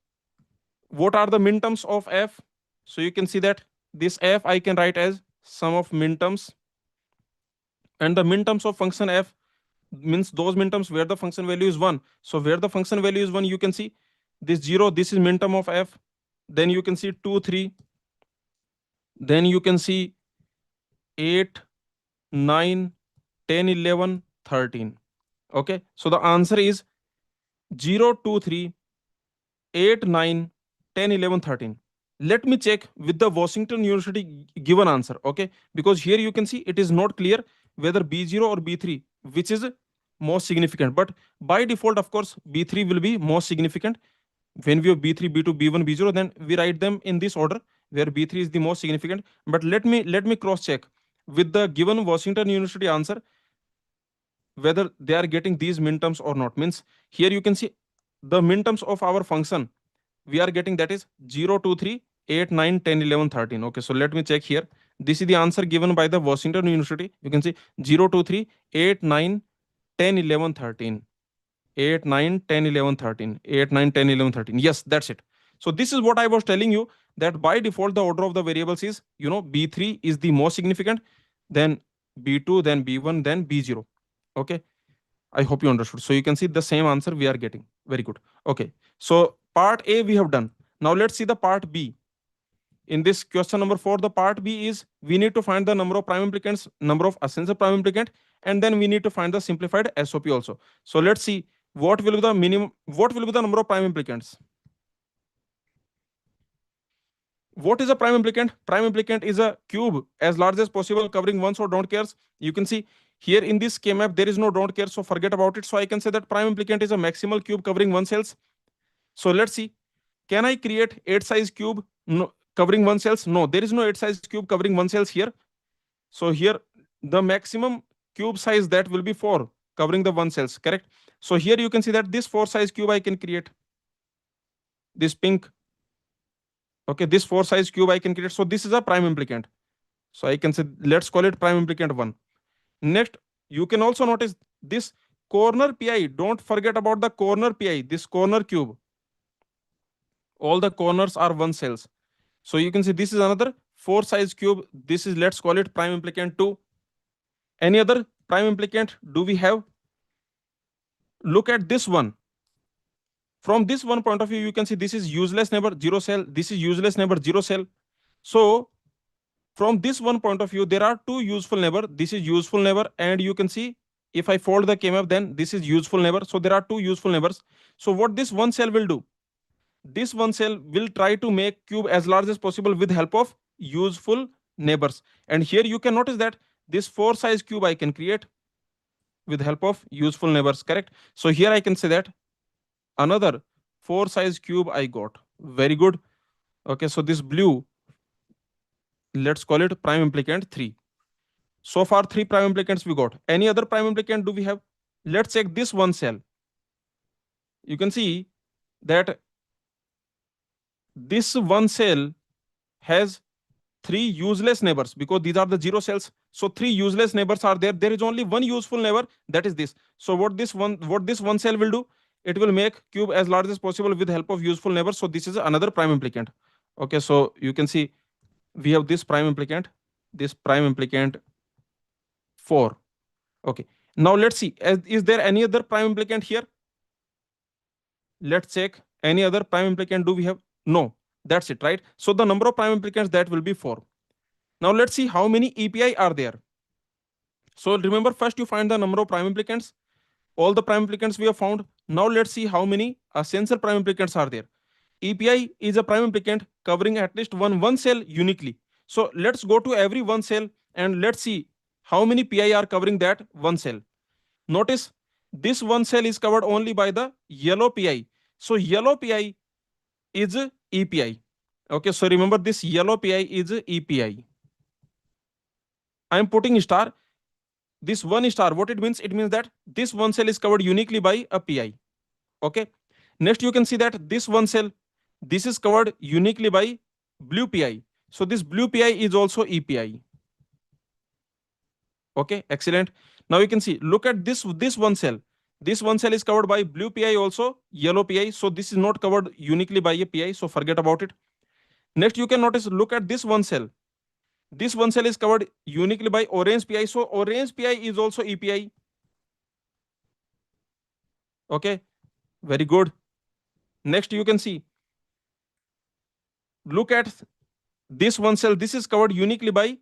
Speaker 1: what are the minterms of f? So you can see that this f I can write as sum of minterms, and the minterms of function f means those minterms where the function value is 1. So where the function value is 1, you can see this 0, this is minterm of f. Then you can see 2, 3. Then you can see 8, 9, 10, 11, 13. Okay, so the answer is 0, 2, 3, 8, 9, 10, 11, 13. Let me check with the Washington University given answer. Okay, because here you can see it is not clear whether B0 or B3 which is most significant, but by default of course B3 will be most significant. When we have B3, B2, B1, B0, then we write them in this order where B3 is the most significant. But let me cross check with the given Washington University answer whether they are getting these minterms or not. Means here you can see the minterms of our function we are getting, that is 0, 2, 3, 8, 9, 10, 11, 13. Okay, so let me check here. This is the answer given by the Washington University. You can see 0, 2, 3, 8, 9, 10, 11, 13. 8, 9, 10, 11, 13. 8, 9, 10, 11, 13. Yes, that's it. So this is what I was telling you, that by default the order of the variables is, B3 is the most significant, then B2, then B1, then B0. Okay, I hope you understood. So you can see the same answer we are getting. Very good. Okay, so part A we have done. Now let's see the part B. In this question number 4, the part B is we need to find the number of prime implicants, number of essential prime implicant, and then we need to find the simplified SOP also. So let's see what will be the minimum, what will be the number of prime implicants. What is a prime implicant? Prime implicant is a cube as large as possible covering ones or don't cares. You can see here in this K map there is no don't care, so forget about it. So I can say that prime implicant is a maximal cube covering one cells. So let's see, can I create 8 size cube covering one cells? No, there is no 8 size cube covering one cells here. So here the maximum cube size that will be 4 covering the one cells, correct? So here you can see that this 4 size cube I can create, this pink. Okay, this 4 size cube I can create. So this is a prime implicant. So I can say, let's call it prime implicant 1. Next, you can also notice this corner pi. Don't forget about the corner pi, this corner cube. All the corners are one cells. So you can see this is another 4 size cube. This is, let's call it prime implicant 2. Any other prime implicant do we have? Look at this one. From this one point of view, you can see this is useless neighbor 0 cell. This is useless neighbor 0 cell. So from this one point of view, there are two useful neighbor. This is useful neighbor, and you can see if I fold the K-map, then this is useful neighbor. So there are two useful neighbors. So what this one cell will do? This one cell will try to make cube as large as possible with help of useful neighbors. And here you can notice that this 4 size cube I can create with help of useful neighbors, correct? So here I can say that another 4 size cube I got. Very good. Okay, so this blue, let's call it prime implicant 3. So far 3 prime implicants we got. Any other prime implicant do we have? Let's check this one cell. You can see that this one cell has 3 useless neighbors because these are the 0 cells. So 3 useless neighbors are there. There is only one useful neighbor, that is this. So what this one cell will do? It will make cube as large as possible with help of useful neighbors. So this is another prime implicant. Okay, so you can see we have this prime implicant 4. Okay, now let's see, is there any other prime implicant here? Let's check. Any other prime implicant do we have? No, that's it, right? So the number of prime implicants, that will be 4. Now let's see how many EPI are there. So remember, first you find the number of prime implicants. All the prime implicants we have found. Now let's see how many essential prime implicants are there. EPI is a prime implicant covering at least one cell uniquely. So let's go to every one cell and let's see how many PI are covering that one cell. Notice this one cell is covered only by the yellow PI. So yellow PI is EPI. Okay, so remember this yellow PI is EPI. I am putting star. This one star, what it means? It means that this one cell is covered uniquely by a PI. Okay. Next, you can see that this one cell, this is covered uniquely by blue PI. So this blue PI is also EPI. Okay, excellent. Now you can see, look at this one cell. This one cell is covered by blue PI also, yellow PI. So this is not covered uniquely by a PI. So forget about it. Next, you can notice, look at this one cell. This one cell is covered uniquely by orange PI. So orange PI is also EPI. Okay, very good. Next, you can see, look at this one cell. This is covered uniquely by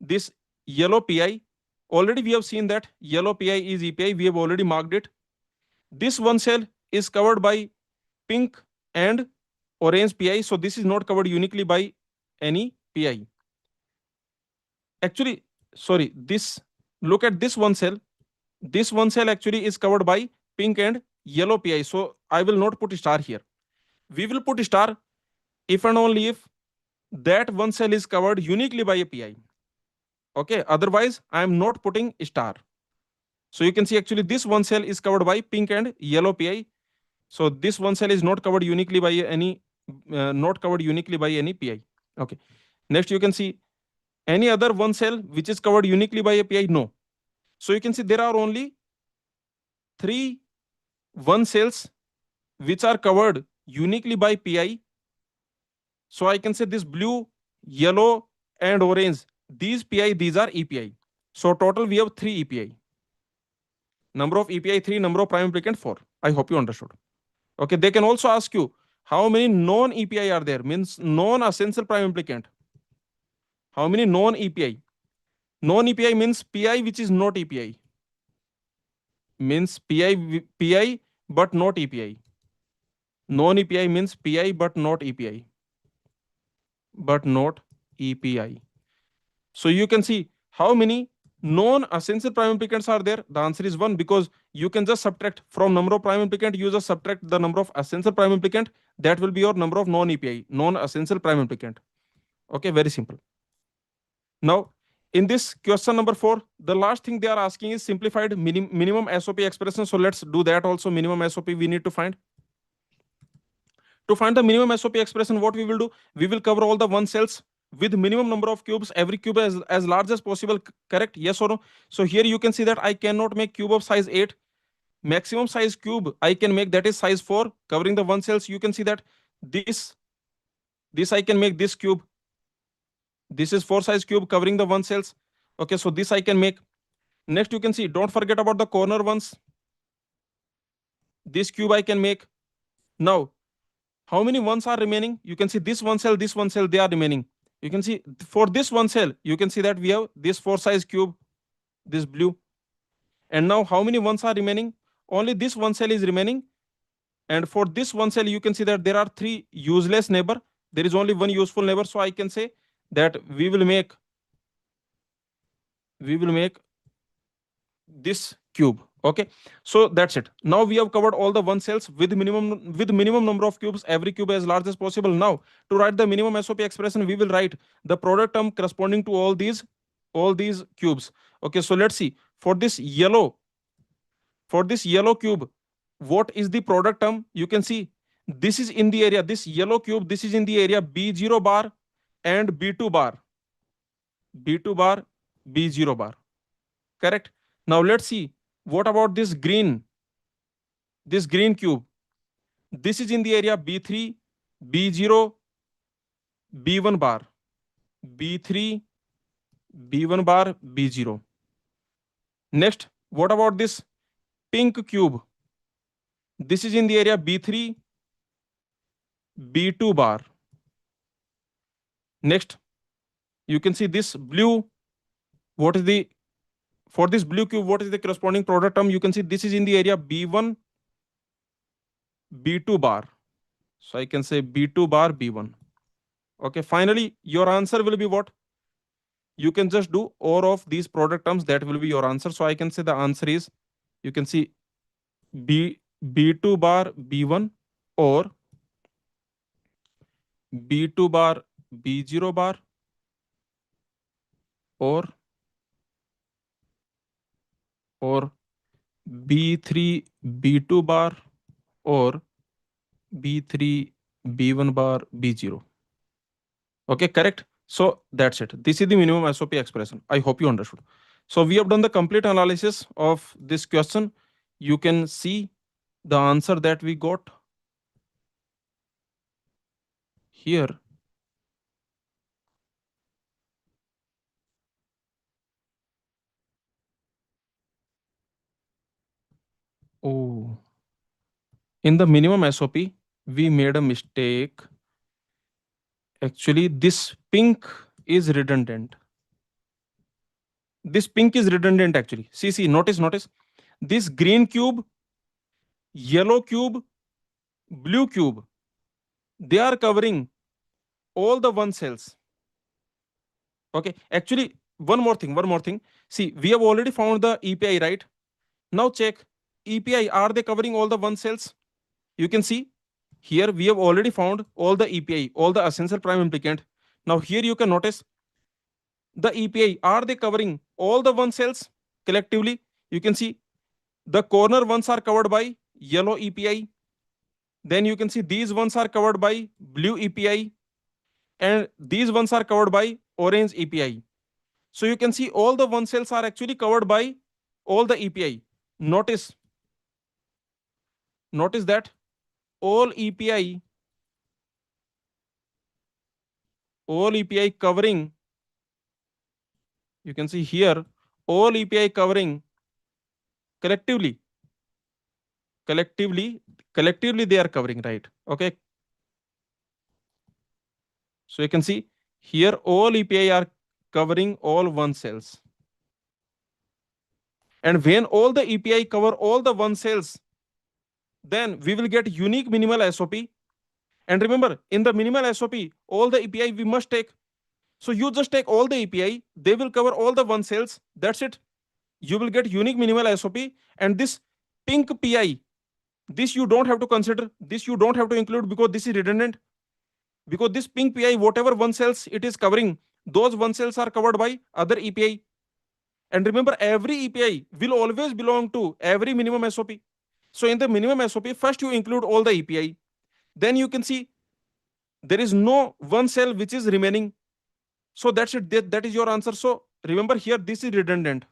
Speaker 1: this yellow PI. Already we have seen that yellow PI is EPI. We have already marked it. This one cell is covered by pink and orange PI. So this is not covered uniquely by any PI. Actually, sorry, this, look at this one cell. This one cell actually is covered by pink and yellow PI. So I will not put star here. We will put star if and only if that one cell is covered uniquely by a PI. Okay, otherwise I am not putting star. So you can see actually this one cell is covered by pink and yellow PI. So this one cell is not covered uniquely by any PI. Okay. Next, you can see any other one cell which is covered uniquely by a PI. No. So you can see there are only 3 one cells which are covered uniquely by PI. So I can say this blue, yellow, and orange. These PI, these are EPI. So total we have 3 EPI. Number of EPI 3, number of prime implicant 4. I hope you understood. Okay, they can also ask you how many non-EPI are there, means non-essential prime implicant. How many non-EPI? Non-EPI means PI which is not EPI. Means PI but not EPI. Non-EPI means PI but not EPI. But not EPI. So you can see how many non-essential prime implicants are there. The answer is 1, because you can just subtract from number of prime implicant, you just subtract the number of essential prime implicant. That will be your number of non-EPI, non-essential prime implicant. Okay, very simple. Now, in this question number 4, the last thing they are asking is simplified minimum SOP expression. So let's do that also. Minimum SOP we need to find. To find the minimum SOP expression, what we will do? We will cover all the one cells with minimum number of cubes. Every cube as large as possible. Correct? Yes or no? So here you can see that I cannot make cube of size 8. Maximum size cube I can make, that is size 4, covering the one cells. You can see that this I can make this cube. This is 4 size cube covering the one cells. Okay, so this I can make. Next, you can see, don't forget about the corner ones. This cube I can make. Now, how many ones are remaining? You can see this one cell, they are remaining. You can see for this one cell, you can see that we have this 4 size cube, this blue. And now how many ones are remaining? Only this one cell is remaining. And for this one cell, you can see that there are 3 useless neighbor. There is only 1 useful neighbor. So I can say that we will make this cube. Okay, so that's it. Now we have covered all the one cells with minimum number of cubes, every cube as large as possible. Now to write the minimum SOP expression, we will write the product term corresponding to all these cubes. Okay, so let's see. For this yellow cube, what is the product term? You can see this is in the area, this yellow cube, this is in the area B0 bar and B2 bar. B2 bar, B0 bar. Correct? Now let's see. What about this green cube? This is in the area B3, B0, B1 bar. B3, B1 bar, B0. Next, what about this pink cube? This is in the area B3, B2 bar. Next, you can see this blue. For this blue cube, what is the corresponding product term? You can see this is in the area B1, B2 bar. So I can say B2 bar, B1. Okay, finally, your answer will be what? You can just do or of these product terms, that will be your answer. So I can say the answer is, you can see B2 bar, B1, or B2 bar B0 bar or B3 B2 bar or B3 B1 bar B0. Okay, correct. So that's it. This is the minimum SOP expression. I hope you understood. So we have done the complete analysis of this question. You can see the answer that we got here. Oh, in the minimum SOP, we made a mistake. Actually, this pink is redundant. This pink is redundant actually. See, notice. This green cube, yellow cube, blue cube, they are covering all the one cells. Okay, actually, one more thing. See, we have already found the EPI, right? Now check EPI, are they covering all the one cells? You can see here we have already found all the EPI, all the essential prime implicant. Now here you can notice the EPI, are they covering all the one cells collectively? You can see the corner ones are covered by yellow EPI. Then you can see these ones are covered by blue EPI, and these ones are covered by orange EPI. So you can see all the one cells are actually covered by all the EPI. Notice, notice that all EPI, all EPI covering, you can see here, all EPI covering collectively, collectively, collectively they are covering, right? Okay. So you can see here all EPI are covering all one cells. And when all the EPI cover all the one cells, then we will get unique minimal SOP. And remember, in the minimal SOP, all the API we must take. So you just take all the API, they will cover all the one cells. That's it. You will get unique minimal SOP. And this pink PI, this you don't have to consider. This you don't have to include because this is redundant. Because this pink PI, whatever one cells it is covering, those one cells are covered by other API. And remember, every API will always belong to every minimum SOP. So in the minimum SOP, first you include all the API. Then you can see there is no one cell which is remaining. So that's it. That is your answer. So remember here, this is redundant.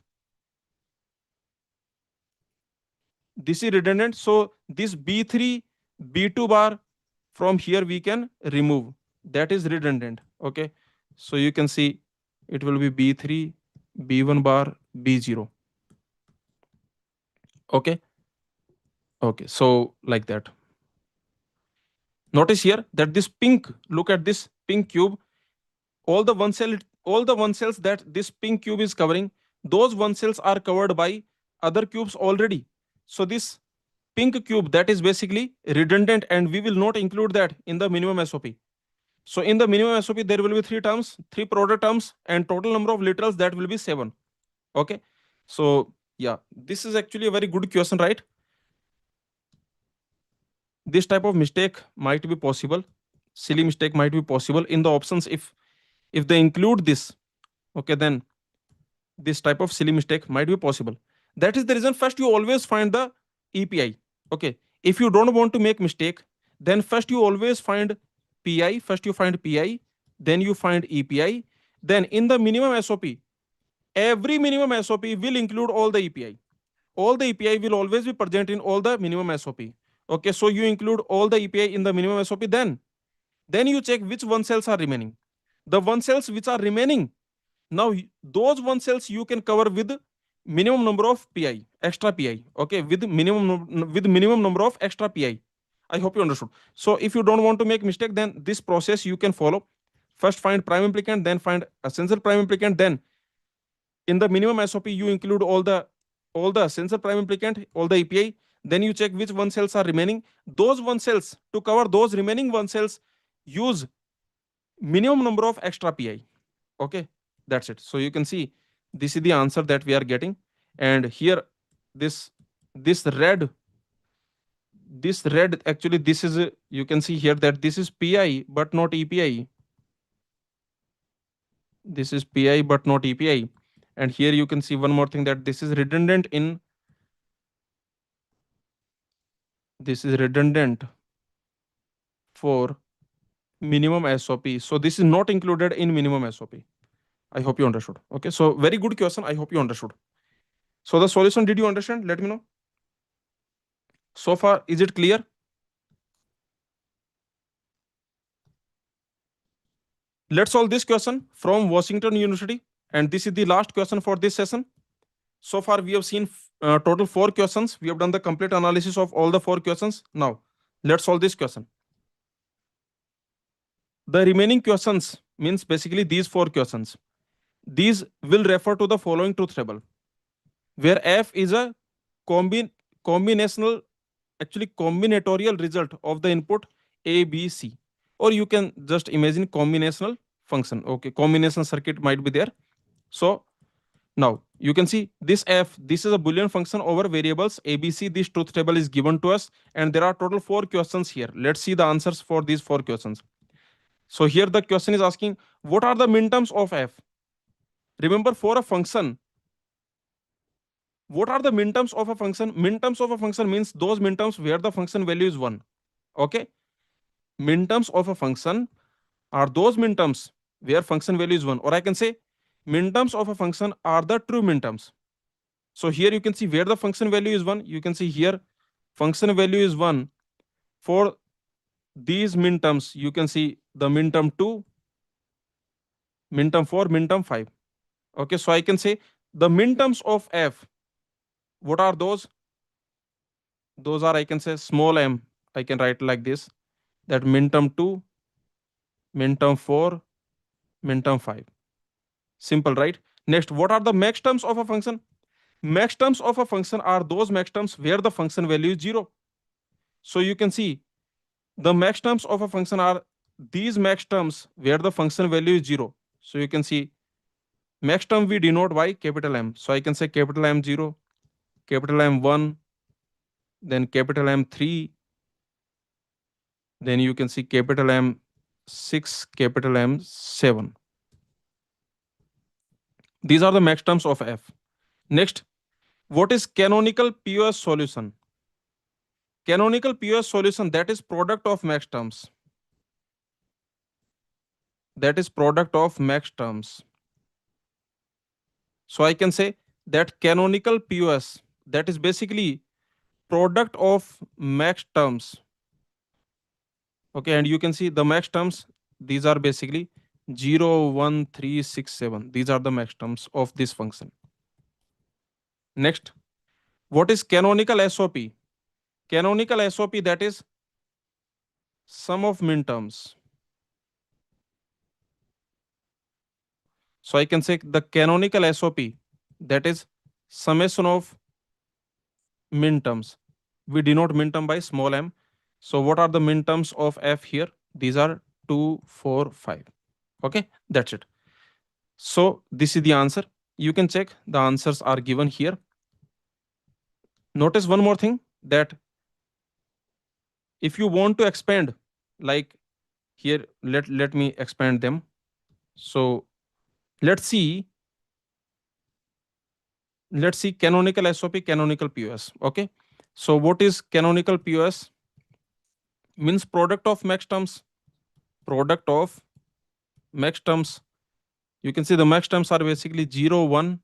Speaker 1: This is redundant. So this B3, B2 bar from here we can remove. That is redundant. Okay. So you can see it will be B3, B1 bar, B0. Okay. Okay. So like that. Notice here that this pink, look at this pink cube, all the one cells that this pink cube is covering, those one cells are covered by other cubes already. So this pink cube, that is basically redundant, and we will not include that in the minimum SOP. So in the minimum SOP there will be three terms, three product terms, and total number of literals that will be 7. Okay. So yeah, this is actually a very good question, right? This type of mistake might be possible, silly mistake might be possible in the options if they include this. Okay, then this type of silly mistake might be possible. That is the reason first you always find the EPI. Okay, if you don't want to make mistake, then first you always find PI, first you find PI, then you find EPI. Then in the minimum SOP, every minimum SOP will include all the EPI. All the EPI will always be present in all the minimum SOP. Okay, so you include all the EPI in the minimum SOP, then you check which one cells are remaining. The one cells which are remaining, now those one cells you can cover with minimum number of PI, extra PI. Okay, with minimum number of extra PI. I hope you understood. So if you don't want to make mistake, then this process you can follow. First find prime implicant, then find essential prime implicant, then in the minimum SOP you include all the essential prime implicant, all the API. Then you check which one cells are remaining. Those one cells, to cover those remaining one cells, use minimum number of extra PI. Okay, that's it. So you can see this is the answer that we are getting. And here this red, this red, actually this is you can see here that this is pi but not epi. This is pi but not epi. And here you can see one more thing, that this is redundant in, this is redundant for minimum SOP. So this is not included in minimum SOP. I hope you understood. Okay, so very good question. I hope you understood. So the solution, did you understand? Let me know. So far, is it clear? Let's solve this question from Washington University. And this is the last question for this session. So far, we have seen total 4 questions. We have done the complete analysis of all the 4 questions. Now, let's solve this question. The remaining questions means basically these 4 questions. These will refer to the following truth table, where F is a combinational, actually combinatorial result of the input A, B, C. Or you can just imagine combinational function. Okay, combination circuit might be there. So now you can see this F, this is a Boolean function over variables ABC. This truth table is given to us, and there are total 4 questions here. Let's see the answers for these 4 questions. So here the question is asking, what are the minterms of F? Remember, for a function, what are the minterms of a function? Minterms of a function means those minterms where the function value is 1. Okay, minterms of a function are those minterms where function value is 1, or I can say minterms of a function are the true minterms. So here you can see where the function value is 1. You can see here function value is 1 for these minterms. You can see the minterm 2, minterm 4, minterm 5. Okay, so I can say the minterms of F, what are those? Those are, I can say, small m. I can write like this, that minterm 2, minterm 4, minterm 5. Simple, right? Next, what are the max terms of a function? Max terms of a function are those max terms where the function value is 0. So you can see the max terms of a function are these max terms where the function value is 0. So you can see max term we denote by capital M. So I can say capital M0, capital M1, then capital M3, then you can see capital M6, capital M7. These are the max terms of F. Next, what is canonical POS solution? Canonical POS solution, that is product of max terms. That is product of max terms. So I can say that canonical POS, that is basically product of max terms. Okay, and you can see the max terms, these are basically 0, 1, 3, 6, 7. These are the max terms of this function. Next, what is canonical SOP? Canonical SOP, that is sum of minterms. So I can say the canonical SOP, that is summation of minterms. We denote minterm by small m. So what are the minterms of F here? These are 2, 4, 5. Okay, that's it. So this is the answer. You can check the answers are given here. Notice one more thing, that if you want to expand, like here, let me expand them. So let's see canonical SOP, canonical POS. Okay, so what is canonical POS? Means product of max terms. Product of max terms. You can see the max terms are basically 0, 1,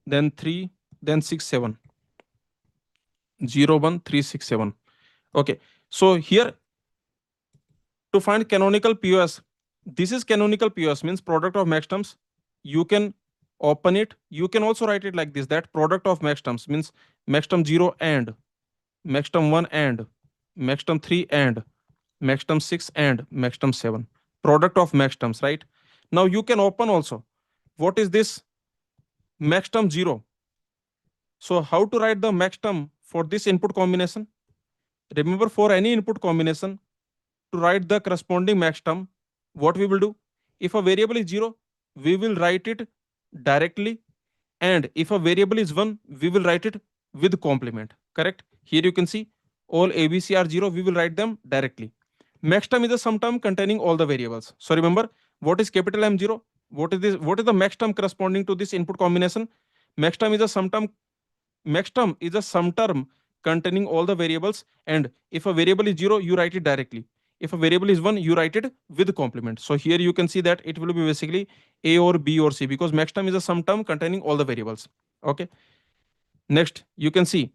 Speaker 1: then 3, then 6, 7. 0, 1, 3, 6, 7. Okay, so here to find canonical POS, this is canonical POS, means product of max terms. You can open it. You can also write it like this, that product of max terms means max term 0 and max term 1 and max term 3 and max term 6 and max term 7. Product of max terms, right? Now you can open also. What is this max term 0? So how to write the max term for this input combination? Remember, for any input combination, to write the corresponding max term, what we will do? If a variable is 0, we will write it directly. And if a variable is 1, we will write it with complement. Correct? Here you can see all ABC are 0, we will write them directly. Maxterm is a sum term containing all the variables. So remember, what is capital M0? What is this? What is the maxterm corresponding to this input combination? Maxterm is a sum term. Maxterm is a sum term containing all the variables. And if a variable is 0, you write it directly. If a variable is 1, you write it with complement. So here you can see that it will be basically A or B or C, because maxterm is a sum term containing all the variables. Okay. Next, you can see,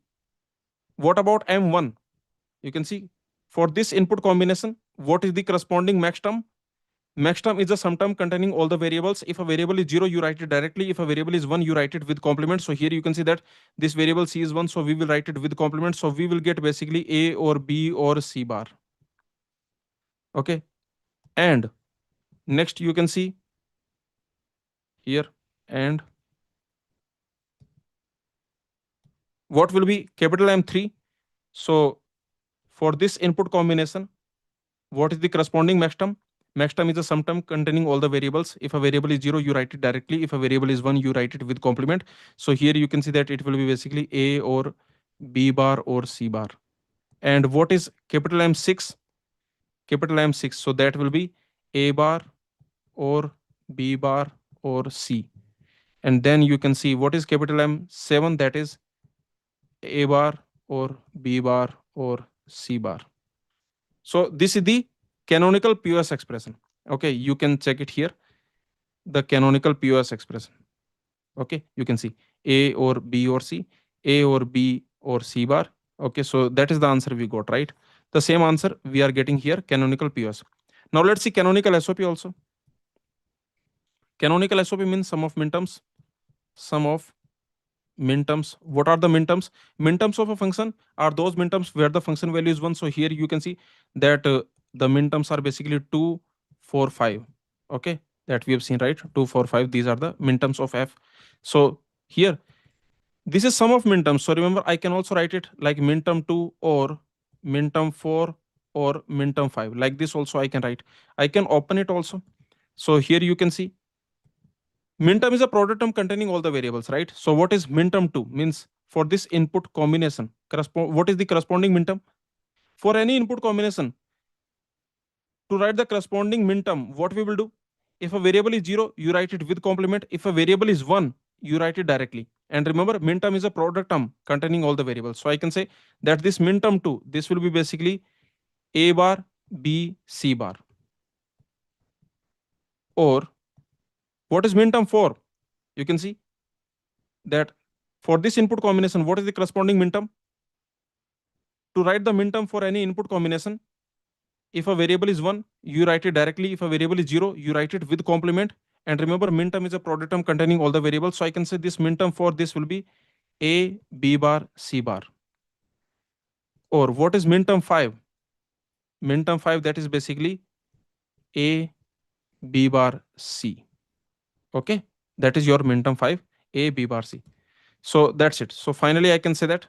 Speaker 1: what about M1? You can see, for this input combination, what is the corresponding maxterm? Maxterm is a sum term containing all the variables. If a variable is 0, you write it directly. If a variable is 1, you write it with complement. So here you can see that this variable C is 1, so we will write it with complement. So we will get basically A or B or C bar. Okay. And next you can see here, and what will be capital M3? So for this input combination, what is the corresponding maxterm? Maxterm is a sum term containing all the variables. If a variable is 0, you write it directly. If a variable is 1, you write it with complement. So here you can see that it will be basically A or B bar or C bar. And what is capital M6? Capital M6. So that will be A bar or B bar or C. And then you can see what is capital M7, that is A bar or B bar or C bar. So this is the canonical POS expression. Okay, you can check it here, the canonical POS expression. Okay, you can see A or B or C, A or B or C bar. Okay, so that is the answer we got, right? The same answer we are getting here, canonical POS. Now let's see canonical SOP also. Canonical SOP means sum of minterms. Sum of minterms. What are the minterms? Minterms of a function are those minterms where the function value is 1. So here you can see that the minterms are basically 2, 4, 5. Okay, that we have seen, right? 2, 4, 5. These are the minterms of f. So here, this is sum of minterms. So remember, I can also write it like minterm 2 or minterm 4 or minterm 5. Like this also I can write. I can open it also. So here you can see minterm is a product term containing all the variables, right? So what is minterm 2? Means for this input combination, what is the corresponding minterm? For any input combination, to write the corresponding minterm, what we will do? If a variable is 0, you write it with complement. If a variable is 1, you write it directly. And remember, minterm is a product term containing all the variables. So I can say that this minterm 2, this will be basically A bar, B, C bar. Or what is minterm 4? You can see that for this input combination, what is the corresponding minterm? To write the minterm for any input combination, if a variable is 1, you write it directly. If a variable is 0, you write it with complement. And remember, minterm is a product term containing all the variables. So I can say this minterm for this will be A, B bar, C bar. Or what is minterm 5? Minterm 5, that is basically A, B bar, C. Okay, that is your minterm 5, A, B bar, C. So that's it. So finally, I can say that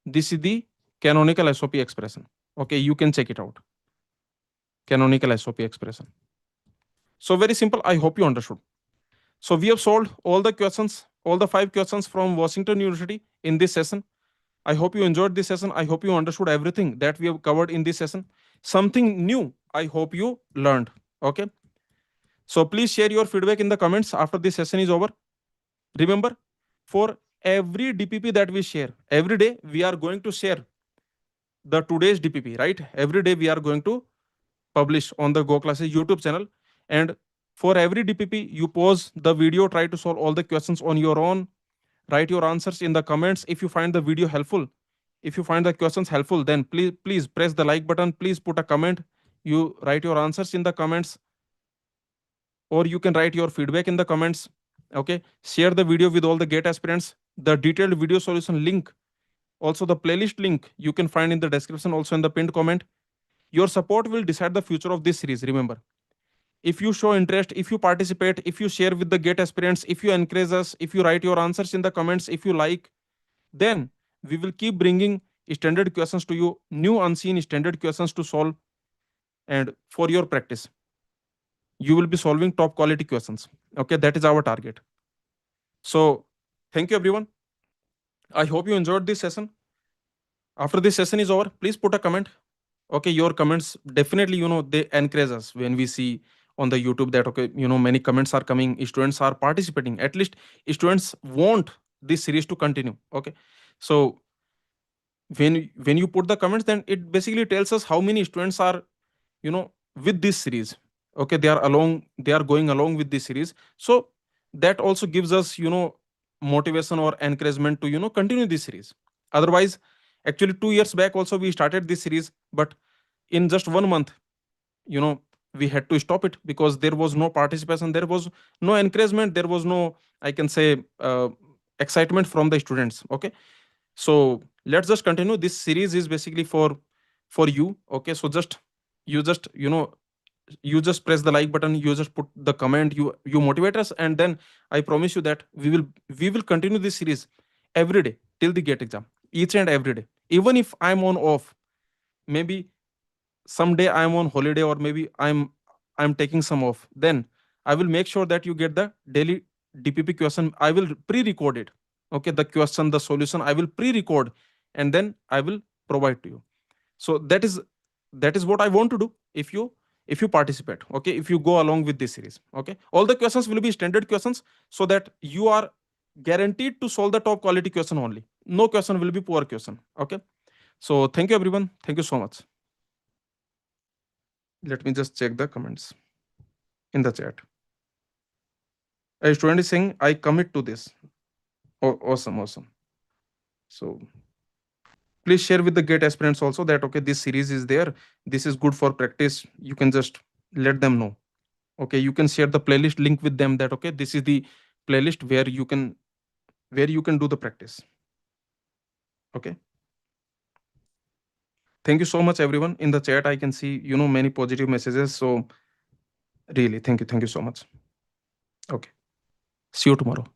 Speaker 1: this is the canonical SOP expression. Okay, you can check it out. Canonical SOP expression. So very simple. I hope you understood. So we have solved all the questions, all the 5 questions from Washington University in this session. I hope you enjoyed this session. I hope you understood everything that we have covered in this session. Something new, I hope you learned. Okay. So please share your feedback in the comments after this session is over. Remember, for every DPP that we share, every day we are going to share the today's DPP, right? Every day we are going to publish on the goclass YouTube channel. And for every DPP, you pause the video, try to solve all the questions on your own, write your answers in the comments. If you find the video helpful, if you find the questions helpful, then please press the like button. Please put a comment. You write your answers in the comments, or you can write your feedback in the comments. Okay, share the video with all the GATE aspirants. The detailed video solution link, also the playlist link, you can find in the description, also in the pinned comment. Your support will decide the future of this series. Remember, if you show interest, if you participate, if you share with the GATE aspirants, if you encourage us, if you write your answers in the comments, if you like, then we will keep bringing standard questions to you, new unseen standard questions to solve. And for your practice, you will be solving top quality questions. Okay, that is our target. So thank you everyone. I hope you enjoyed this session. After this session is over, please put a comment. Okay, your comments definitely, they encourage us when we see on the YouTube that, okay, many comments are coming, students are participating, at least students want this series to continue. Okay, so when you put the comments, then it basically tells us how many students are, with this series. Okay, they are going along with this series. So that also gives us, motivation or encouragement to, continue this series. Otherwise, actually 2 years back also we started this series, but in just 1 month, you know we had to stop it because there was no participation, there was no encouragement, there was no, I can say, excitement from the students. Okay, so let's just continue. This series is basically for you. Okay, so just you just you just press the like button, you just put the comment, you motivate us, and then I promise you that we will continue this series every day till the gate exam, each and every day. Even if I'm on off, maybe someday I'm on holiday, or maybe I'm taking some off, then I will make sure that you get the daily DPP question. I will pre-record it. Okay, the question, the solution, I will pre-record, and then I will provide to you. So that is what I want to do. If you participate, okay, if you go along with this series, okay, all the questions will be standard questions, so that you are guaranteed to solve the top quality question only. No question will be poor question. Okay, so thank you everyone, thank you so much. Let me just check the comments in the chat. A student is saying, I commit to this. Oh, awesome, awesome. So please share with the gate aspirants also that, okay, this series is there. This is good for practice. You can just let them know. Okay, you can share the playlist link with them that, okay, this is the playlist where you can do the practice. Okay. Thank you so much, everyone. In the chat, I can see, many positive messages. So really, thank you so much. Okay. See you tomorrow.